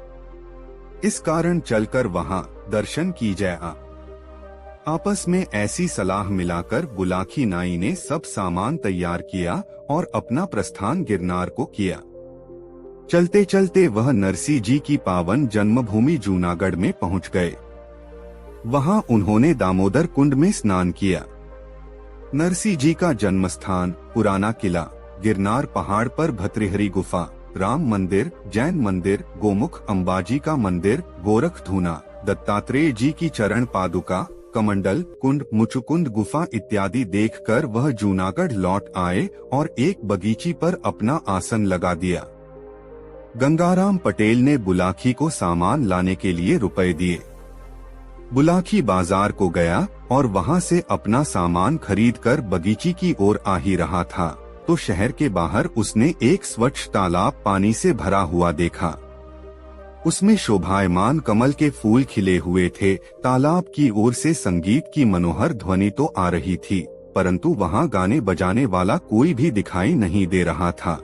इस कारण चलकर वहाँ दर्शन की जाए। आपस में ऐसी सलाह मिलाकर बुलाकी नाई ने सब सामान तैयार किया और अपना प्रस्थान गिरनार को किया। चलते चलते वह नरसी जी की पावन जन्मभूमि जूनागढ़ में पहुंच गए। वहां उन्होंने दामोदर कुंड में स्नान किया। नरसी जी का जन्मस्थान, पुराना किला, गिरनार पहाड़ पर भतृहरि गुफा, राम मंदिर, जैन मंदिर, गोमुख अंबाजी का मंदिर, गोरखधूना, दत्तात्रेय जी की चरण पादुका, कमंडल कुंड, मुचुकुंद गुफा इत्यादि देखकर वह जूनागढ़ लौट आए और एक बगीची पर अपना आसन लगा दिया। गंगाराम पटेल ने बुलाकी को सामान लाने के लिए रुपए दिए। बुलाकी बाजार को गया और वहां से अपना सामान खरीदकर बगीची की ओर आ ही रहा था तो शहर के बाहर उसने एक स्वच्छ तालाब पानी से भरा हुआ देखा। उसमें शोभायमान कमल के फूल खिले हुए थे। तालाब की ओर से संगीत की मनोहर ध्वनि तो आ रही थी, परंतु वहां गाने बजाने वाला कोई भी दिखाई नहीं दे रहा था।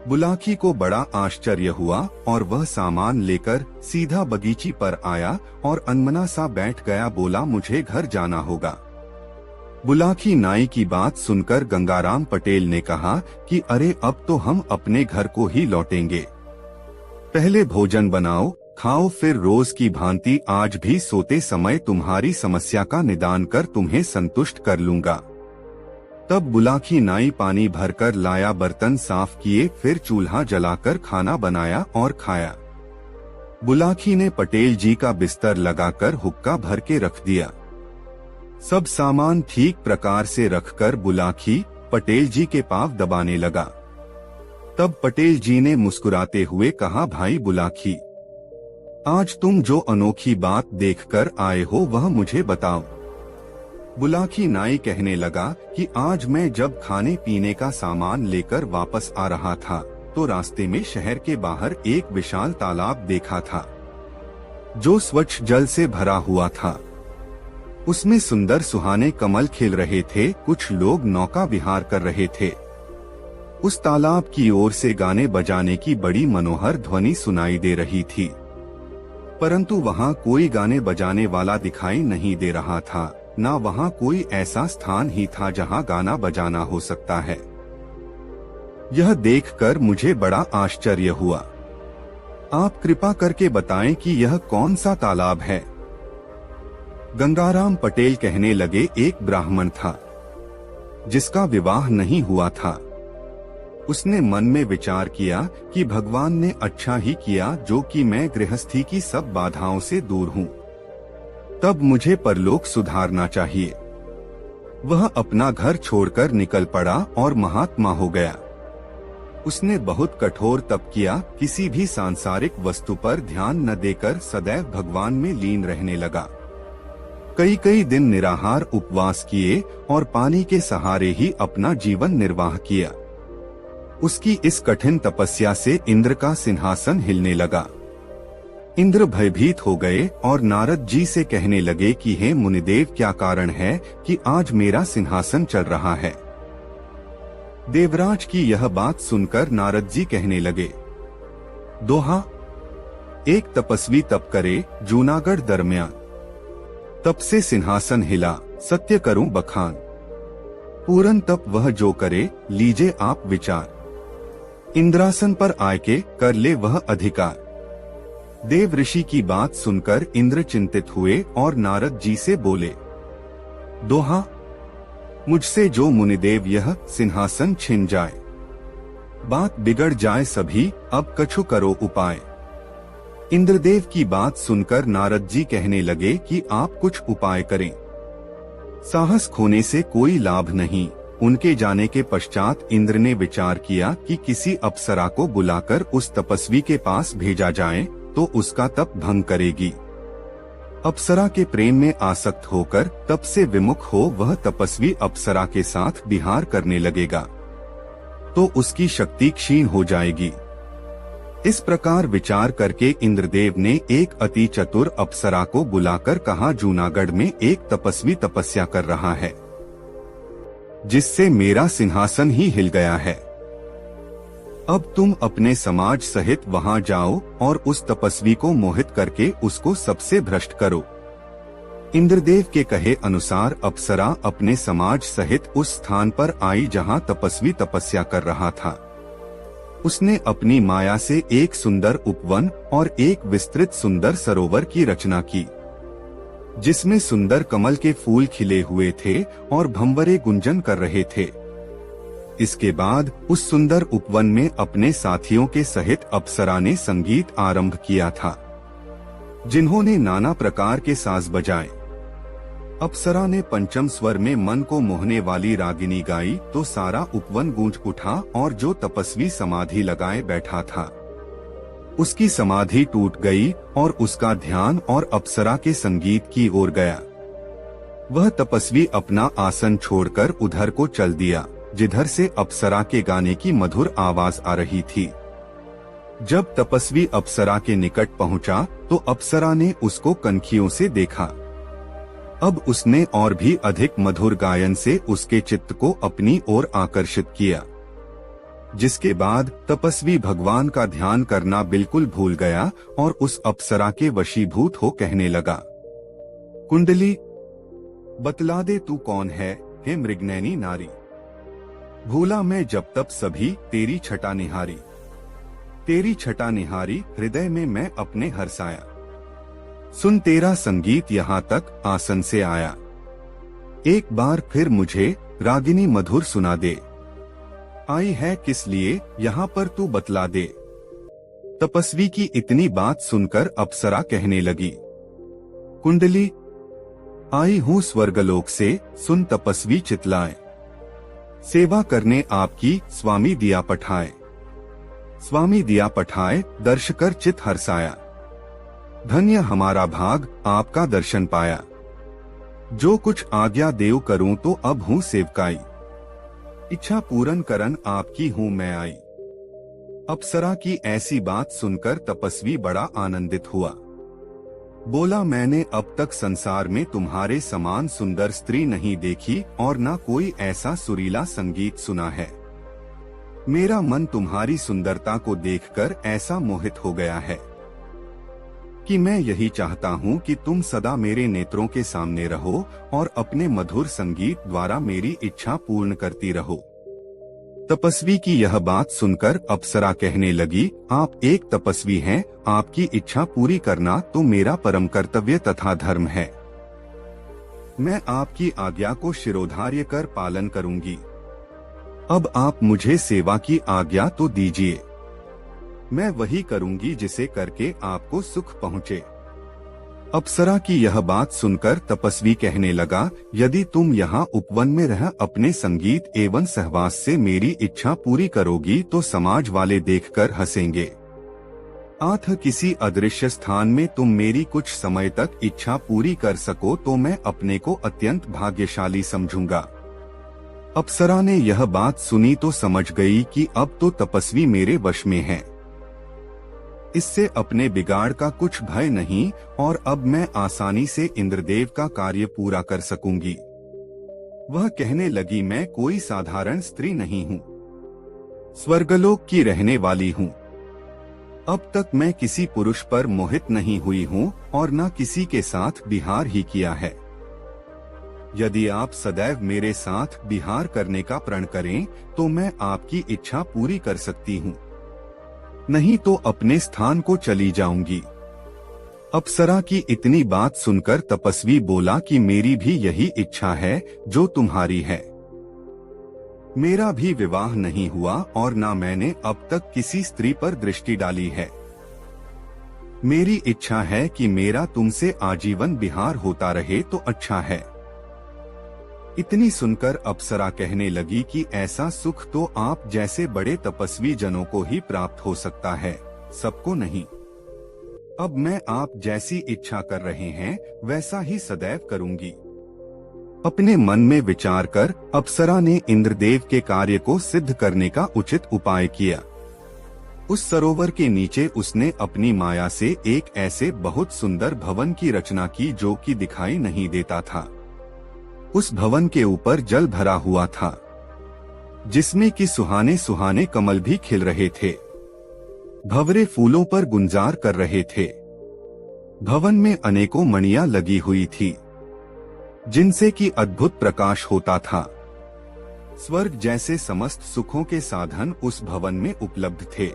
बुलाकी को बड़ा आश्चर्य हुआ और वह सामान लेकर सीधा बगीची पर आया और अनमना सा बैठ गया। बोला, मुझे घर जाना होगा। बुलाकी नाई की बात सुनकर गंगाराम पटेल ने कहा कि अरे, अब तो हम अपने घर को ही लौटेंगे। पहले भोजन बनाओ, खाओ, फिर रोज की भांति आज भी सोते समय तुम्हारी समस्या का निदान कर तुम्हें संतुष्ट कर लूंगा। तब बुलाकी नाई पानी भरकर लाया, बर्तन साफ किए, फिर चूल्हा जलाकर खाना बनाया और खाया। बुलाकी ने पटेल जी का बिस्तर लगाकर हुक्का भर के रख दिया। सब सामान ठीक प्रकार से रखकर बुलाकी पटेल जी के पांव दबाने लगा। तब पटेल जी ने मुस्कुराते हुए कहा, भाई बुलाकी, आज तुम जो अनोखी बात देखकर आए हो वह मुझे बताओ। बुलाकी नाई कहने लगा कि आज मैं जब खाने पीने का सामान लेकर वापस आ रहा था तो रास्ते में शहर के बाहर एक विशाल तालाब देखा था जो स्वच्छ जल से भरा हुआ था। उसमें सुंदर सुहाने कमल खिल रहे थे। कुछ लोग नौका विहार कर रहे थे। उस तालाब की ओर से गाने बजाने की बड़ी मनोहर ध्वनि सुनाई दे रही थी, परंतु वहाँ कोई गाने बजाने वाला दिखाई नहीं दे रहा था। ना वहाँ कोई ऐसा स्थान ही था जहाँ गाना बजाना हो सकता है। यह देखकर मुझे बड़ा आश्चर्य हुआ। आप कृपा करके बताएं कि यह कौन सा तालाब है। गंगाराम पटेल कहने लगे, एक ब्राह्मण था जिसका विवाह नहीं हुआ था। उसने मन में विचार किया कि भगवान ने अच्छा ही किया जो कि मैं गृहस्थी की सब बाधाओं से दूर हूँ। तब मुझे परलोक सुधारना चाहिए। वह अपना घर छोड़कर निकल पड़ा और महात्मा हो गया। उसने बहुत कठोर तप किया, किसी भी सांसारिक वस्तु पर ध्यान न देकर सदैव भगवान में लीन रहने लगा। कई कई दिन निराहार उपवास किए और पानी के सहारे ही अपना जीवन निर्वाह किया। उसकी इस कठिन तपस्या से इंद्र का सिंहासन हिलने लगा। इंद्र भयभीत हो गए और नारद जी से कहने लगे कि हे मुनिदेव, क्या कारण है कि आज मेरा सिंहासन चल रहा है। देवराज की यह बात सुनकर नारद जी कहने लगे, दोहा, एक तपस्वी तप करे जूनागढ़ दरमियान, तप से सिंहासन हिला सत्य करूं बखान। पूरन तप वह जो करे लीजे आप विचार, इंद्रासन पर आके कर ले वह अधिकार। देव ऋषि की बात सुनकर इंद्र चिंतित हुए और नारद जी से बोले, दोहा, मुझसे जो मुनिदेव यह सिंहासन छिन जाए, बात बिगड़ जाए सभी, अब कछु करो उपाय। इंद्रदेव की बात सुनकर नारद जी कहने लगे कि आप कुछ उपाय करें। साहस खोने से कोई लाभ नहीं। उनके जाने के पश्चात इंद्र ने विचार किया कि किसी अप्सरा को बुलाकर उस तपस्वी के पास भेजा जाए तो उसका तप भंग करेगी। अप्सरा के प्रेम में आसक्त होकर तप से विमुख हो वह तपस्वी अप्सरा के साथ विहार करने लगेगा तो उसकी शक्ति क्षीण हो जाएगी। इस प्रकार विचार करके इंद्रदेव ने एक अति चतुर अप्सरा को बुलाकर कहा, जूनागढ़ में एक तपस्वी तपस्या कर रहा है जिससे मेरा सिंहासन ही हिल गया है। अब तुम अपने समाज सहित वहां जाओ और उस तपस्वी को मोहित करके उसको सबसे भ्रष्ट करो। इंद्रदेव के कहे अनुसार अप्सरा अपने समाज सहित उस स्थान पर आई जहां तपस्वी तपस्या कर रहा था। उसने अपनी माया से एक सुंदर उपवन और एक विस्तृत सुंदर सरोवर की रचना की जिसमें सुंदर कमल के फूल खिले हुए थे और भंवरे गुंजन कर रहे थे। इसके बाद उस सुंदर उपवन में अपने साथियों के सहित अप्सरा ने संगीत आरंभ किया था, जिन्होंने नाना प्रकार के साज बजाए। अप्सरा ने पंचम स्वर में मन को मोहने वाली रागिनी गाई तो सारा उपवन गूंज उठा और जो तपस्वी समाधि लगाए बैठा था उसकी समाधि टूट गई और उसका ध्यान और अप्सरा के संगीत की ओर गया। वह तपस्वी अपना आसन छोड़कर उधर को चल दिया जिधर से अप्सरा के गाने की मधुर आवाज आ रही थी। जब तपस्वी अप्सरा के निकट पहुंचा तो अप्सरा ने उसको कनखियों से देखा। अब उसने और भी अधिक मधुर गायन से उसके चित्त को अपनी ओर आकर्षित किया, जिसके बाद तपस्वी भगवान का ध्यान करना बिल्कुल भूल गया और उस अप्सरा के वशीभूत हो कहने लगा, कुंडली, बतला दे तू कौन है हे मृगनैनी नारी। भूला मैं जब तब सभी तेरी छटा निहारी, तेरी छटा निहारी हृदय में मैं अपने हर्षाया। सुन तेरा संगीत यहाँ तक आसन से आया, एक बार फिर मुझे रागिनी मधुर सुना दे। आई है किस लिए यहाँ पर तू बतला दे। तपस्वी की इतनी बात सुनकर अप्सरा कहने लगी, कुंडली, आई हूँ स्वर्गलोक से, सुन तपस्वी चितलाए। सेवा करने आपकी स्वामी दिया पठाए। स्वामी दिया पठाए, दर्श कर चित हर्षाया। धन्य हमारा भाग, आपका दर्शन पाया। जो कुछ आज्ञा देव करूं तो अब हूँ सेवकाई। इच्छा पूर्ण करन आपकी हूँ मैं आई। अप्सरा की ऐसी बात सुनकर तपस्वी बड़ा आनंदित हुआ। बोला, मैंने अब तक संसार में तुम्हारे समान सुंदर स्त्री नहीं देखी और न कोई ऐसा सुरीला संगीत सुना है। मेरा मन तुम्हारी सुंदरता को देखकर ऐसा मोहित हो गया है कि मैं यही चाहता हूँ कि तुम सदा मेरे नेत्रों के सामने रहो और अपने मधुर संगीत द्वारा मेरी इच्छा पूर्ण करती रहो। तपस्वी की यह बात सुनकर अप्सरा कहने लगी, आप एक तपस्वी हैं, आपकी इच्छा पूरी करना तो मेरा परम कर्तव्य तथा धर्म है। मैं आपकी आज्ञा को शिरोधार्य कर पालन करूंगी। अब आप मुझे सेवा की आज्ञा तो दीजिए। मैं वही करूंगी जिसे करके आपको सुख पहुँचे। अप्सरा की यह बात सुनकर तपस्वी कहने लगा, यदि तुम यहाँ उपवन में रह अपने संगीत एवं सहवास से मेरी इच्छा पूरी करोगी तो समाज वाले देखकर हंसेंगे। आथ किसी अदृश्य स्थान में तुम मेरी कुछ समय तक इच्छा पूरी कर सको तो मैं अपने को अत्यंत भाग्यशाली समझूंगा। अप्सरा ने यह बात सुनी तो समझ गई कि अब तो तपस्वी मेरे वश में है। इससे अपने बिगाड़ का कुछ भय नहीं और अब मैं आसानी से इंद्रदेव का कार्य पूरा कर सकूंगी। वह कहने लगी, मैं कोई साधारण स्त्री नहीं हूँ, स्वर्गलोक की रहने वाली हूँ। अब तक मैं किसी पुरुष पर मोहित नहीं हुई हूँ और न किसी के साथ विहार ही किया है। यदि आप सदैव मेरे साथ विहार करने का प्रण करें तो मैं आपकी इच्छा पूरी कर सकती हूँ, नहीं तो अपने स्थान को चली जाऊंगी। अप्सरा की इतनी बात सुनकर तपस्वी बोला कि मेरी भी यही इच्छा है जो तुम्हारी है। मेरा भी विवाह नहीं हुआ और ना मैंने अब तक किसी स्त्री पर दृष्टि डाली है। मेरी इच्छा है कि मेरा तुमसे आजीवन विहार होता रहे तो अच्छा है। इतनी सुनकर अप्सरा कहने लगी कि ऐसा सुख तो आप जैसे बड़े तपस्वी जनों को ही प्राप्त हो सकता है, सबको नहीं। अब मैं आप जैसी इच्छा कर रहे हैं वैसा ही सदैव करूंगी। अपने मन में विचार कर अप्सरा ने इंद्रदेव के कार्य को सिद्ध करने का उचित उपाय किया। उस सरोवर के नीचे उसने अपनी माया से एक ऐसे बहुत सुंदर भवन की रचना की जो कि दिखाई नहीं देता था। उस भवन के ऊपर जल भरा हुआ था जिसमें कि सुहाने सुहाने कमल भी खिल रहे थे, भंवरे फूलों पर गुंजार कर रहे थे। भवन में अनेकों मणियां लगी हुई थी जिनसे कि अद्भुत प्रकाश होता था। स्वर्ग जैसे समस्त सुखों के साधन उस भवन में उपलब्ध थे।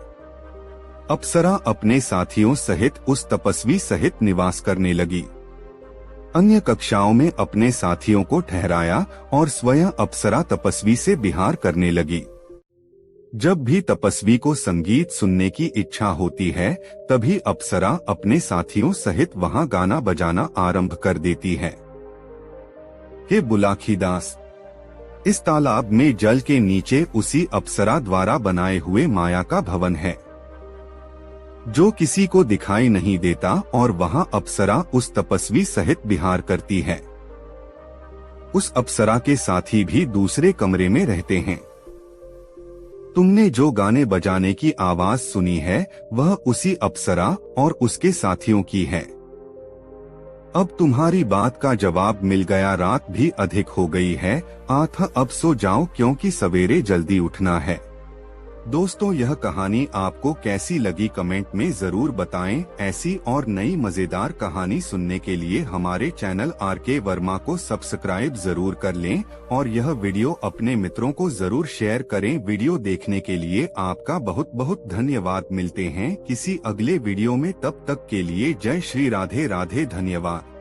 अप्सरा अपने साथियों सहित उस तपस्वी सहित निवास करने लगी। अन्य कक्षाओं में अपने साथियों को ठहराया और स्वयं अप्सरा तपस्वी से विहार करने लगी। जब भी तपस्वी को संगीत सुनने की इच्छा होती है तभी अप्सरा अपने साथियों सहित वहां गाना बजाना आरंभ कर देती है। हे बुलाखीदास, इस तालाब में जल के नीचे उसी अप्सरा द्वारा बनाए हुए माया का भवन है जो किसी को दिखाई नहीं देता और वहां अप्सरा उस तपस्वी सहित विहार करती है। उस अप्सरा के साथी भी दूसरे कमरे में रहते हैं। तुमने जो गाने बजाने की आवाज सुनी है वह उसी अप्सरा और उसके साथियों की है। अब तुम्हारी बात का जवाब मिल गया। रात भी अधिक हो गई है, आथा अब सो जाओ क्योंकि सवेरे जल्दी उठना है। दोस्तों, यह कहानी आपको कैसी लगी कमेंट में जरूर बताएं। ऐसी और नई मजेदार कहानी सुनने के लिए हमारे चैनल आरके वर्मा को सब्सक्राइब जरूर कर लें और यह वीडियो अपने मित्रों को जरूर शेयर करें। वीडियो देखने के लिए आपका बहुत बहुत धन्यवाद। मिलते हैं किसी अगले वीडियो में, तब तक के लिए जय श्री राधे राधे। धन्यवाद।